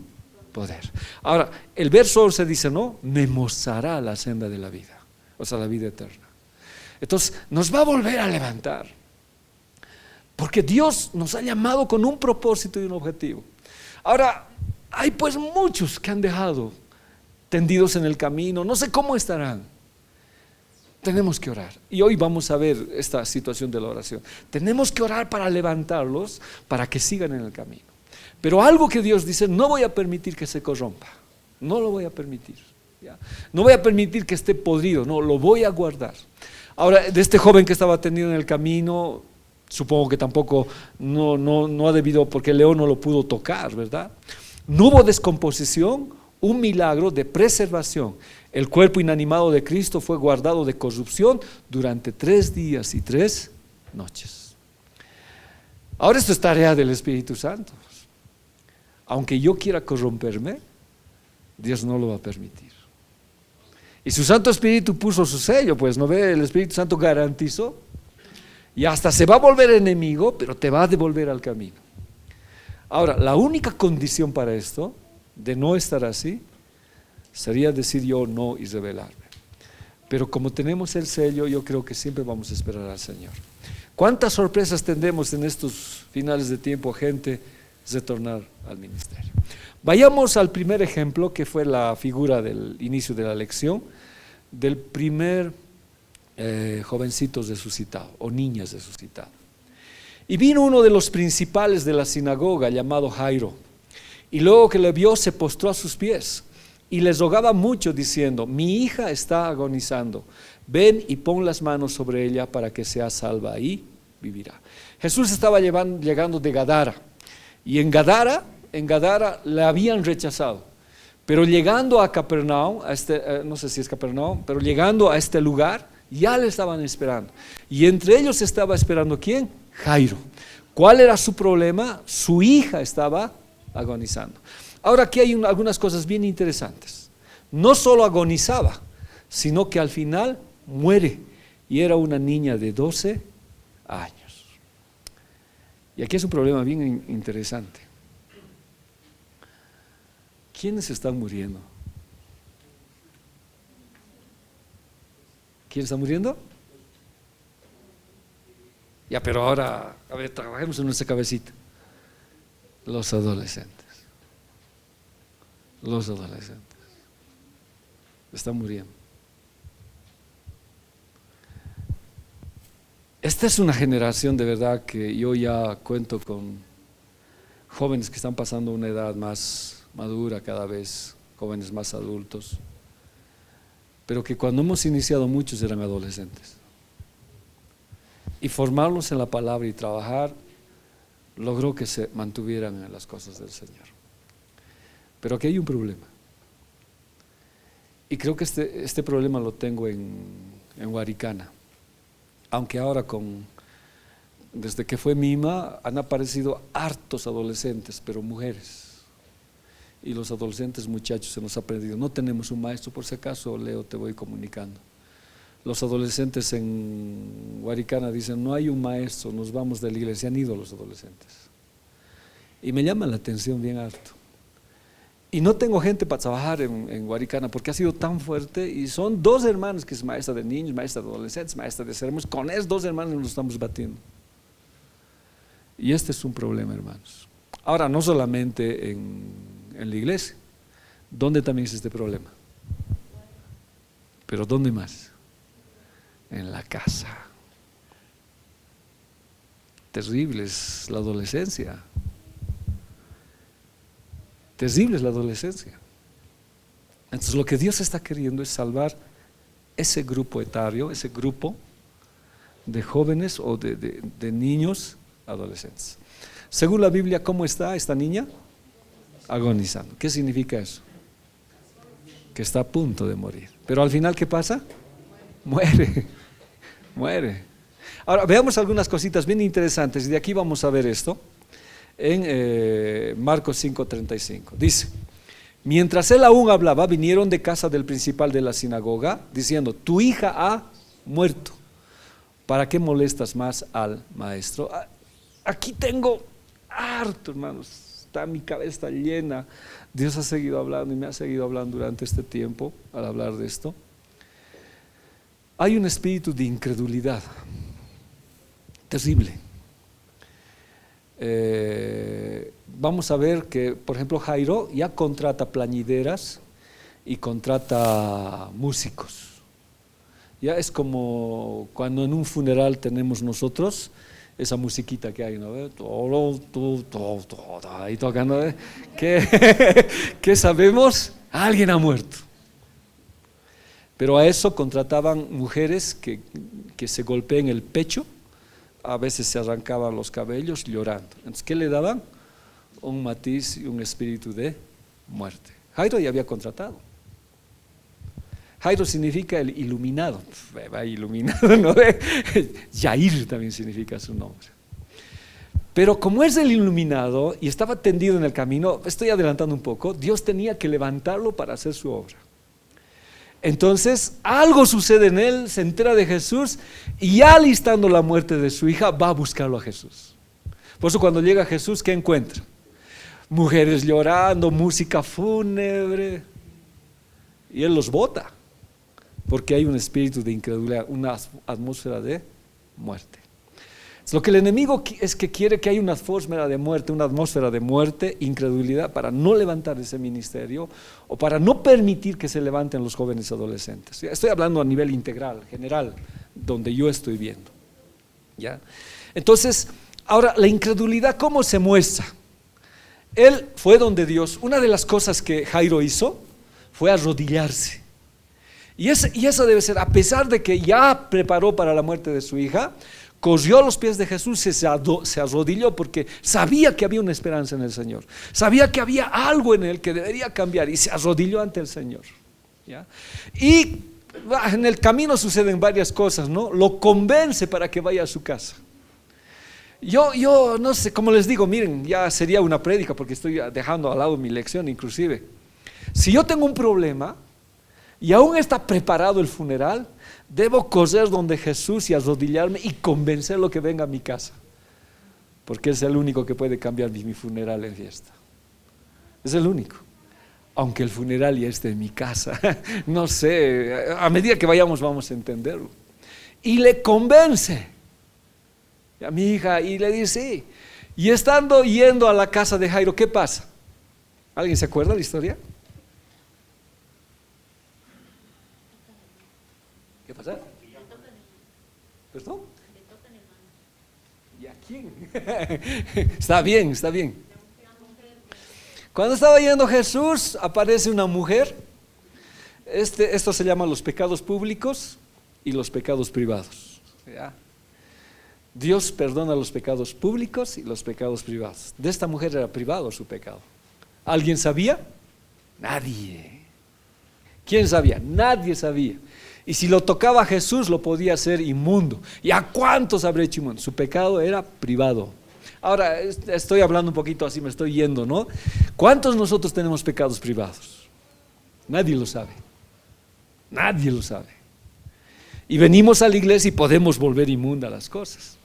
Speaker 1: poder. Ahora, el verso 11 dice, no, me mostrará la senda de la vida, o sea, la vida eterna. Entonces nos va a volver a levantar, porque Dios nos ha llamado con un propósito y un objetivo. Ahora, hay pues muchos que han dejado tendidos en el camino, no sé cómo estarán. Tenemos que orar. Y hoy vamos a ver esta situación de la oración. Tenemos que orar para levantarlos, para que sigan en el camino. Pero algo que Dios dice, no voy a permitir que se corrompa. No lo voy a permitir. ¿Ya? No voy a permitir que esté podrido, no, lo voy a guardar. Ahora, de este joven que estaba tendido en el camino, supongo que tampoco no ha debido, porque el león no lo pudo tocar, ¿verdad? No hubo descomposición. Un milagro de preservación. El cuerpo inanimado de Cristo fue guardado de corrupción durante 3 días y 3 noches. Ahora esto es tarea del Espíritu Santo. Aunque yo quiera corromperme, Dios no lo va a permitir. Y su Santo Espíritu puso su sello, pues no ve, el Espíritu Santo garantizó. Y hasta se va a volver enemigo, pero te va a devolver al camino. Ahora, la única condición para esto, de no estar así, sería decir yo no y rebelarme. Pero como tenemos el sello, yo creo que siempre vamos a esperar al Señor. ¿Cuántas sorpresas tendremos en estos finales de tiempo, gente, retornar al ministerio? Vayamos al primer ejemplo, que fue la figura del inicio de la lección, del primer jovencito resucitado, o niñas resucitado. Y vino uno de los principales de la sinagoga, llamado Jairo, y luego que le vio, se postró a sus pies y les rogaba mucho, diciendo, mi hija está agonizando, ven y pon las manos sobre ella para que sea salva y vivirá. Jesús estaba llegando de Gadara, y en Gadara le habían rechazado, pero llegando a Capernaum, no sé si es Capernaum, pero llegando a este lugar, ya le estaban esperando, y entre ellos estaba esperando ¿quién? Jairo. ¿Cuál era su problema? Su hija estaba agonizando. Ahora aquí hay algunas cosas bien interesantes. No solo agonizaba, sino que al final muere, y era una niña de 12 años. Y aquí es un problema bien interesante. ¿Quiénes están muriendo? ¿Quién está muriendo? Ya, pero ahora, a ver, trabajemos en nuestra cabecita. Los adolescentes. Los adolescentes están muriendo. Esta es una generación de verdad que yo ya cuento con jóvenes que están pasando una edad más madura cada vez, jóvenes más adultos, pero que cuando hemos iniciado muchos eran adolescentes. Y formarlos en la palabra y trabajar logró que se mantuvieran en las cosas del Señor. Pero aquí hay un problema. Y creo que este problema lo tengo en Huaricana. Aunque ahora desde que fue Mima han aparecido hartos adolescentes, pero mujeres. Y los adolescentes muchachos se nos ha perdido. No tenemos un maestro, por si acaso, Leo, te voy comunicando. Los adolescentes en Huaricana dicen, no hay un maestro, nos vamos de la iglesia. Han ido los adolescentes. Y me llama la atención bien harto. Y no tengo gente para trabajar en Guaricana porque ha sido tan fuerte, y son 2 hermanos que es maestra de niños, maestra de adolescentes, maestra de ceremonias. Con esos 2 hermanos nos estamos batiendo. Y este es un problema, hermanos. Ahora, no solamente en la iglesia. ¿Dónde también es este problema? Pero ¿dónde más? En la casa. Terrible es la adolescencia. Terrible es la adolescencia. Entonces lo que Dios está queriendo es salvar ese grupo etario, ese grupo de jóvenes o de niños adolescentes. Según la Biblia, ¿cómo está esta niña? Agonizando. ¿Qué significa eso? Que está a punto de morir. Pero al final, ¿qué pasa? Muere. Muere. Ahora veamos algunas cositas bien interesantes, y de aquí vamos a ver esto en Marcos 5:35. Dice: mientras él aún hablaba, vinieron de casa del principal de la sinagoga, diciendo: tu hija ha muerto, ¿para qué molestas más al maestro? Aquí tengo harto, hermanos, está mi cabeza llena. Dios ha seguido hablando y me ha seguido hablando durante este tiempo al hablar de esto. Hay un espíritu de incredulidad terrible. Vamos a ver que, por ejemplo, Jairo ya contrata plañideras y contrata músicos. Ya es como cuando en un funeral tenemos nosotros esa musiquita que hay, ¿no? Ahí tocando, ¿eh? ¿Qué sabemos? Alguien ha muerto. Pero a eso contrataban mujeres que se golpeen el pecho, a veces se arrancaban los cabellos llorando. Entonces, ¿qué le daban? Un matiz y un espíritu de muerte. Jairo ya había contratado. Jairo significa el iluminado. Va iluminado, ¿no? Yair también significa su nombre. Pero como es el iluminado y estaba tendido en el camino, estoy adelantando un poco, Dios tenía que levantarlo para hacer su obra. Entonces algo sucede en él, se entera de Jesús, y ya alistando la muerte de su hija va a buscarlo a Jesús. Por eso cuando llega a Jesús, ¿qué encuentra? Mujeres llorando, música fúnebre, y él los bota porque hay un espíritu de incredulidad, una atmósfera de muerte. Lo que el enemigo es que quiere que haya una atmósfera de muerte, incredulidad, para no levantar ese ministerio o para no permitir que se levanten los jóvenes adolescentes. Estoy hablando a nivel integral, general, donde yo estoy viendo. ¿Ya? Entonces, ahora la incredulidad, ¿cómo se muestra? Él fue donde Dios. Una de las cosas que Jairo hizo fue arrodillarse. Y eso debe ser, a pesar de que ya preparó para la muerte de su hija, corrió a los pies de Jesús y se arrodilló porque sabía que había una esperanza en el Señor, sabía que había algo en él que debería cambiar, y se arrodilló ante el Señor. ¿Ya? Y en el camino suceden varias cosas, ¿no? Lo convence para que vaya a su casa. Yo no sé, como les digo, miren, ya sería una prédica porque estoy dejando al lado mi lección inclusive. Si yo tengo un problema y aún está preparado el funeral, debo correr donde Jesús y arrodillarme y convencerlo que venga a mi casa, porque es el único que puede cambiar mi funeral en fiesta. Es el único, aunque el funeral ya esté en mi casa. No sé, a medida que vayamos vamos a entenderlo. Y le convence a mi hija y le dice, sí. Y estando yendo a la casa de Jairo, ¿qué pasa? ¿Alguien se acuerda de la historia? ¿Qué pasa? ¿Perdón? ¿Y a quién? Está bien, está bien. Cuando estaba yendo Jesús, aparece una mujer. Esto se llama los pecados públicos y los pecados privados. ¿Ya? Dios perdona los pecados públicos y los pecados privados. De esta mujer era privado su pecado. ¿Alguien sabía? Nadie. ¿Quién sabía? Nadie sabía. Y si lo tocaba Jesús, lo podía hacer inmundo. ¿Y a cuántos habría hecho inmundo? Su pecado era privado. Ahora, estoy hablando un poquito así, me estoy yendo, ¿no? ¿Cuántos nosotros tenemos pecados privados? Nadie lo sabe. Nadie lo sabe. Y venimos a la iglesia y podemos volver inmunda las cosas.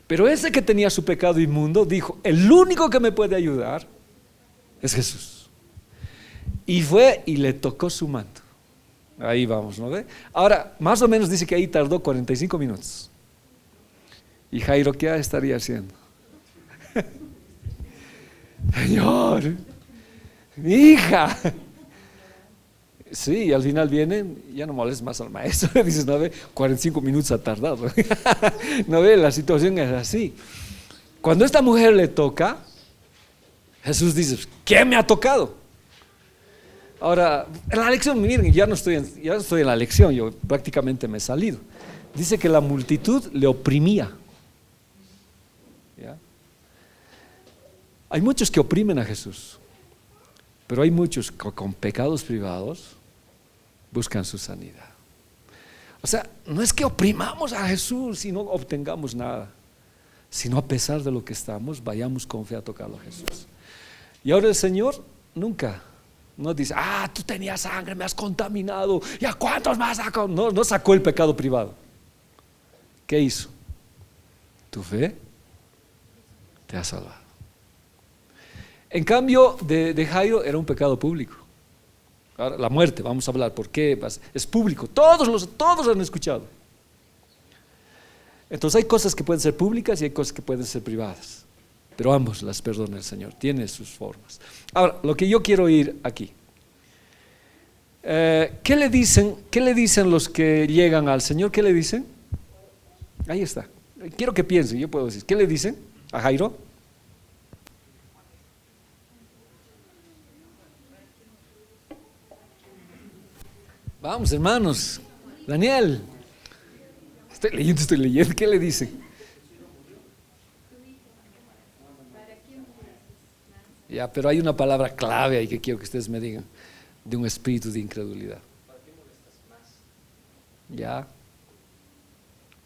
Speaker 1: Pero ese que tenía su pecado inmundo dijo, el único que me puede ayudar es Jesús. Y fue y le tocó su manto. Ahí vamos, ¿no ve? Ahora, más o menos dice que ahí tardó 45 minutos. ¿Y Jairo qué estaría haciendo? Señor, mi hija. Sí, y al final vienen, ya no molestes más al maestro. Dices, no ve, 45 minutos ha tardado. No ve, la situación es así. Cuando esta mujer le toca, Jesús dice, ¿qué me ha tocado? Ahora, en la lección, miren, ya no estoy en la lección, yo prácticamente me he salido. Dice que la multitud le oprimía. ¿Ya? Hay muchos que oprimen a Jesús, pero hay muchos que con pecados privados buscan su sanidad. O sea, no es que oprimamos a Jesús y no obtengamos nada, sino a pesar de lo que estamos, vayamos con fe a tocarlo a Jesús. Y ahora el Señor nunca no dice, tú tenías sangre, me has contaminado, ¿y a cuántos más sacó? No sacó el pecado privado. ¿Qué hizo? Tu fe te ha salvado. En cambio, de Jairo era un pecado público. Ahora, la muerte, vamos a hablar, ¿por qué? Es público, todos han escuchado. Entonces hay cosas que pueden ser públicas y hay cosas que pueden ser privadas, pero ambos las perdona el Señor, tiene sus formas. Ahora, lo que yo quiero ir aquí, ¿qué le dicen los que llegan al Señor? ¿Qué le dicen? Ahí está, quiero que piensen, yo puedo decir, ¿qué le dicen a Jairo? Vamos, hermanos. Daniel, estoy leyendo, ¿qué le dicen? Ya, pero hay una palabra clave ahí que quiero que ustedes me digan, de un espíritu de incredulidad. Ya,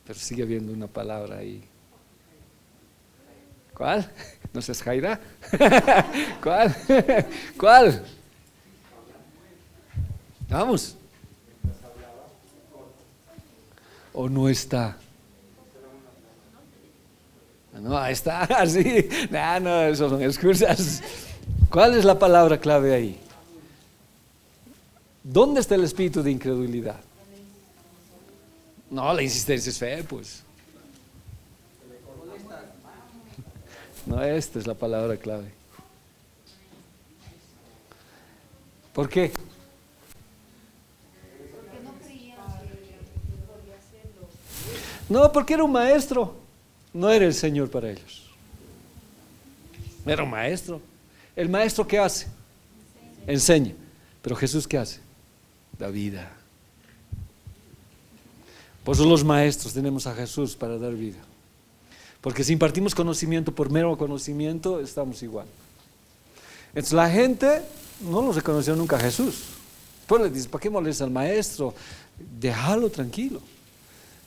Speaker 1: pero sigue habiendo una palabra ahí. ¿Cuál? ¿No seas Jaira? ¿Cuál? Vamos. ¿O no está? No, ahí está, sí. No, eso son excusas. ¿Cuál es la palabra clave ahí? ¿Dónde está el espíritu de incredulidad? No, la insistencia es fe, pues. No, esta es la palabra clave. ¿Por qué? No, porque era un maestro, no era el Señor para ellos. Era un maestro. ¿El maestro qué hace? Enseña. Pero Jesús ¿qué hace? Da vida. Por eso los maestros tenemos a Jesús para dar vida. Porque si impartimos conocimiento por mero conocimiento, estamos igual. Entonces la gente no lo reconoció nunca a Jesús. Pues le dice, ¿para qué molesta al maestro? Déjalo tranquilo.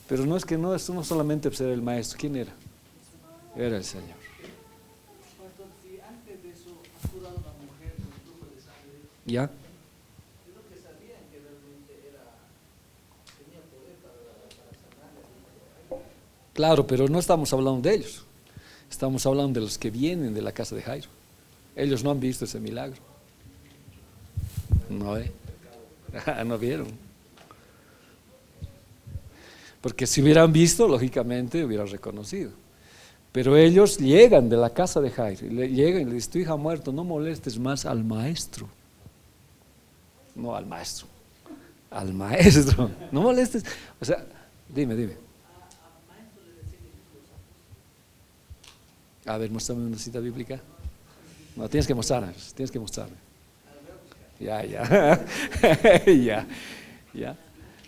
Speaker 1: Pero no es que no, esto no solamente ser el maestro. ¿Quién era? Era el Señor.
Speaker 2: Entonces, si antes de eso ha curado a una mujer con flujo de sangre,
Speaker 1: ¿Ya?
Speaker 2: es lo que sabían que realmente tenía poder para sanarla.
Speaker 1: Claro, pero no estamos hablando de ellos. Estamos hablando de los que vienen de la casa de Jairo. Ellos no han visto ese milagro. No, no vieron. Porque si hubieran visto, lógicamente hubieran reconocido. Pero ellos llegan de la casa de Jairo, llegan y le dicen, tu hija ha muerto, no molestes más al maestro. No al maestro, al maestro, no molestes. O sea, dime. A ver, muéstrame una cita bíblica. No, tienes que mostrarme. Ya.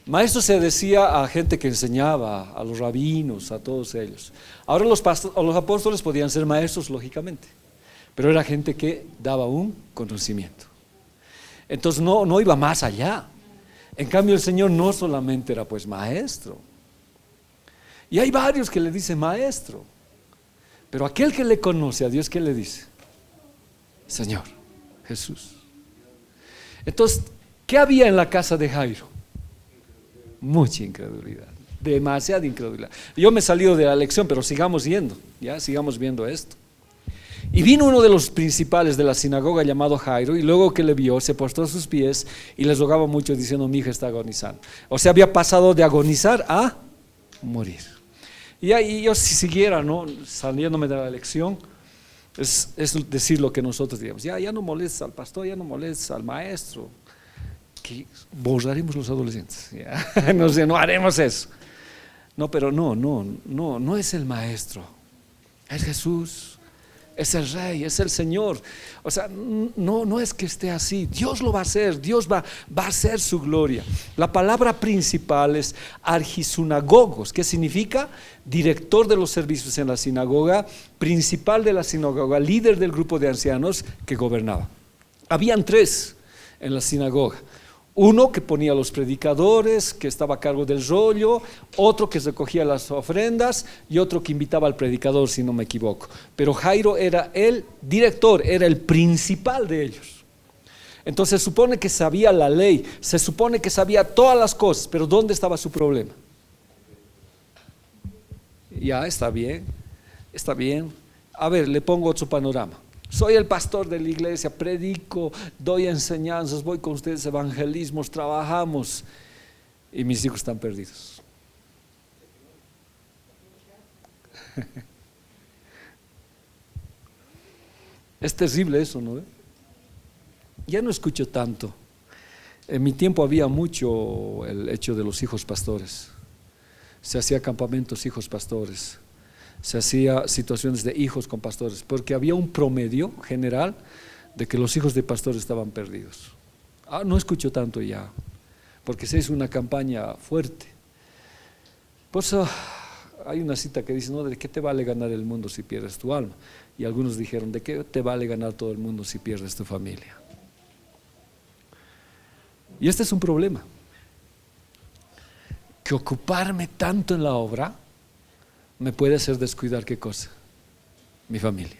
Speaker 1: Maestro se decía a gente que enseñaba, a los rabinos, a todos ellos. Ahora los apóstoles podían ser maestros, lógicamente, pero era gente que daba un conocimiento. Entonces no iba más allá. En cambio el Señor no solamente era pues maestro. Y hay varios que le dicen maestro, pero aquel que le conoce a Dios, ¿qué le dice? Señor, Jesús. Entonces, ¿qué había en la casa de Jairo? Mucha incredulidad. demasiada incredulidad. Yo me he salido de la lección, pero sigamos yendo, ya, sigamos viendo esto. Y vino uno de los principales de la sinagoga llamado Jairo, y luego que le vio, se postró a sus pies y les rogaba mucho diciendo: mi hija está agonizando. O sea, había pasado de agonizar a morir. Y ahí yo, si siguiera, ¿no?, saliéndome de la lección, es decir lo que nosotros digamos: ya no molestes al pastor, ya no molestes al maestro, que borraremos los adolescentes, ¿ya? No sé, no haremos eso. No, pero no es el maestro, es Jesús. Es el Rey, es el Señor. O sea, no es que esté así. Dios lo va a hacer, Dios va a hacer su gloria. La palabra principal es archisunagogos, que significa director de los servicios en la sinagoga, principal de la sinagoga, líder del grupo de ancianos que gobernaba. Habían 3 en la sinagoga. Uno que ponía los predicadores, que estaba a cargo del rollo, otro que recogía las ofrendas y otro que invitaba al predicador, si no me equivoco. Pero Jairo era el director, era el principal de ellos. Entonces se supone que sabía la ley, se supone que sabía todas las cosas, pero ¿dónde estaba su problema? Ya, está bien. A ver, le pongo otro panorama. Soy el pastor de la iglesia, predico, doy enseñanzas, voy con ustedes, evangelismos, trabajamos, y mis hijos están perdidos. Es terrible eso, ¿no? Ya no escucho tanto. En mi tiempo había mucho el hecho de los hijos pastores. Se hacía campamentos hijos pastores. Se hacía situaciones de hijos con pastores, porque había un promedio general de que los hijos de pastores estaban perdidos. No escucho tanto ya, porque se hizo una campaña fuerte. Por eso hay una cita que dice, ¿no?, ¿de qué te vale ganar el mundo si pierdes tu alma? Y algunos dijeron, ¿de qué te vale ganar todo el mundo si pierdes tu familia? Y este es un problema, que ocuparme tanto en la obra me puede hacer descuidar, ¿qué cosa? Mi familia.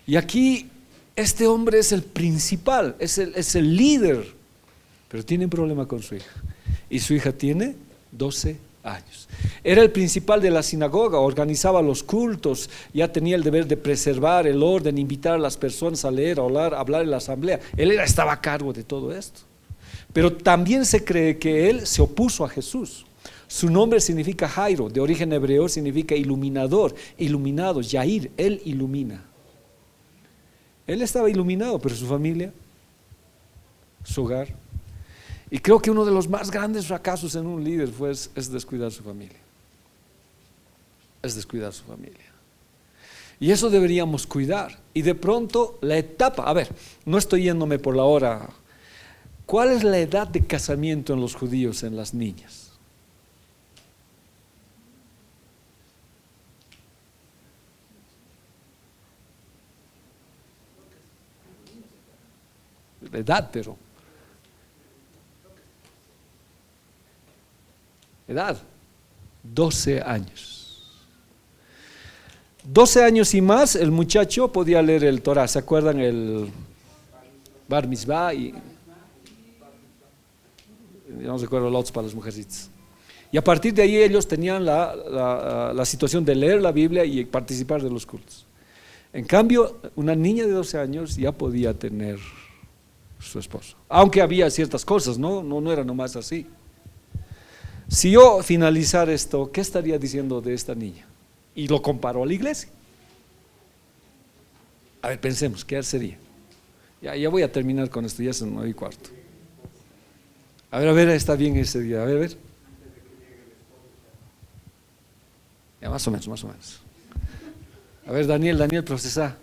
Speaker 1: Y aquí este hombre es el principal, es el líder, pero tiene un problema con su hija. Y su hija tiene 12 años. Era el principal de la sinagoga, organizaba los cultos, ya tenía el deber de preservar el orden, invitar a las personas a leer, a hablar en la asamblea. Él estaba a cargo de todo esto. Pero también se cree que él se opuso a Jesús. Su nombre significa Jairo, de origen hebreo significa iluminador, iluminado, Yair, él ilumina. Él estaba iluminado, pero su familia, su hogar. Y creo que uno de los más grandes fracasos en un líder es descuidar su familia. Es descuidar su familia. Y eso deberíamos cuidar. Y de pronto la etapa, a ver, no estoy yéndome por la hora. ¿Cuál es la edad de casamiento en los judíos, en las niñas? La edad, pero edad, 12 años. 12 años y más, el muchacho podía leer el Torah. ¿Se acuerdan el Bar Mitzvah? Y no recuerdo los otros para las mujercitas. Y a partir de ahí ellos tenían la situación de leer la Biblia y participar de los cultos. En cambio, una niña de 12 años ya podía tener su esposo, aunque había ciertas cosas, no era nomás así. Si yo finalizar esto, ¿qué estaría diciendo de esta niña? Y lo comparo a la iglesia. A ver, pensemos, ¿qué sería? Ya voy a terminar con esto, ya son 9:15. A ver, está bien ese día, a ver. Ya más o menos. A ver, Daniel, procesa.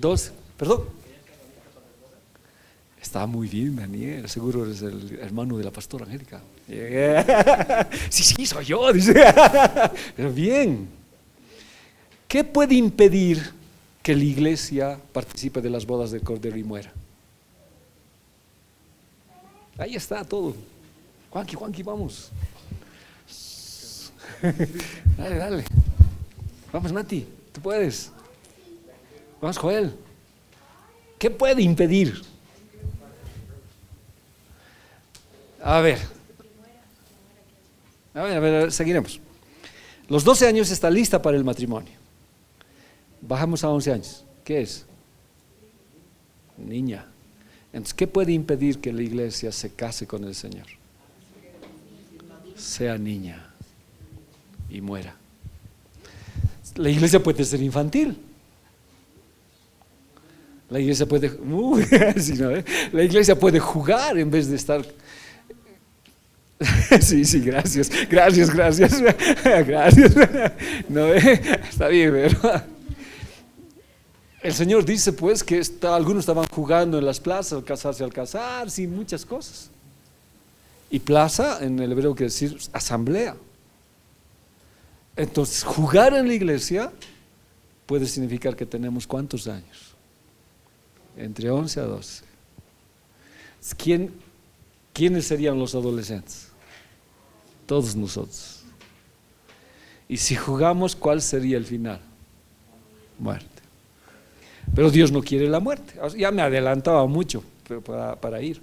Speaker 1: 2, perdón. Está muy bien, Daniel, seguro eres el hermano de la pastora Angélica. Sí, soy yo, dice. Pero bien. ¿Qué puede impedir que la iglesia participe de las bodas del Cordero y muera? Ahí está todo. Juanqui, vamos. Dale. Vamos, Nati, tú puedes. Vamos, Joel. ¿Qué puede impedir? A ver, A ver, seguiremos. Los 12 años está lista para el matrimonio. Bajamos a 11 años. ¿Qué es? Niña. Entonces, ¿qué puede impedir que la iglesia se case con el Señor? Sea niña y muera. La iglesia puede ser infantil. La iglesia puede, sí, ¿no? La iglesia puede jugar en vez de estar. Sí, gracias. Gracias. No, está bien, ¿verdad? El Señor dice pues que algunos estaban jugando en las plazas, al casar, sí, muchas cosas. Y plaza en el hebreo quiere decir asamblea. Entonces, jugar en la iglesia puede significar que tenemos ¿cuántos años? Entre 11 a 12. ¿Quiénes serían los adolescentes? Todos nosotros. Y si jugamos, ¿cuál sería el final? Muerte. Pero Dios no quiere la muerte. Ya me adelantaba mucho para ir.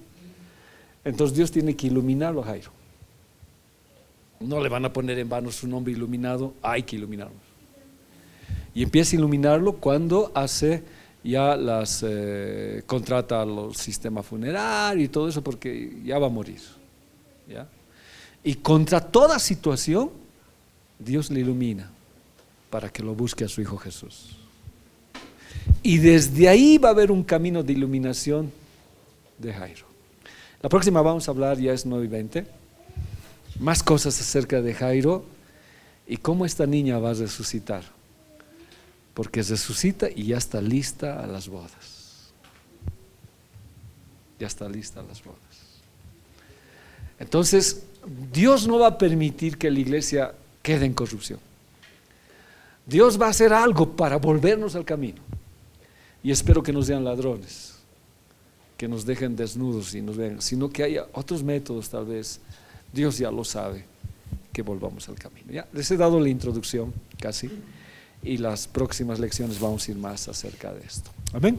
Speaker 1: Entonces Dios tiene que iluminarlo a Jairo. No le van a poner en vano su nombre iluminado, hay que iluminarlo. Y empieza a iluminarlo cuando hace ya contrata al sistema funerario y todo eso, porque ya va a morir. ¿Ya? Y contra toda situación, Dios le ilumina para que lo busque a su Hijo Jesús. Y desde ahí va a haber un camino de iluminación de Jairo. La próxima vamos a hablar, ya es 9:20, más cosas acerca de Jairo y cómo esta niña va a resucitar. Porque resucita y ya está lista a las bodas. Ya está lista a las bodas. Entonces, Dios no va a permitir que la iglesia quede en corrupción. Dios va a hacer algo para volvernos al camino. Y espero que nos sean ladrones, que nos dejen desnudos y nos vean, sino que haya otros métodos, tal vez, Dios ya lo sabe, que volvamos al camino. Ya les he dado la introducción casi, y las próximas lecciones vamos a ir más acerca de esto. Amén.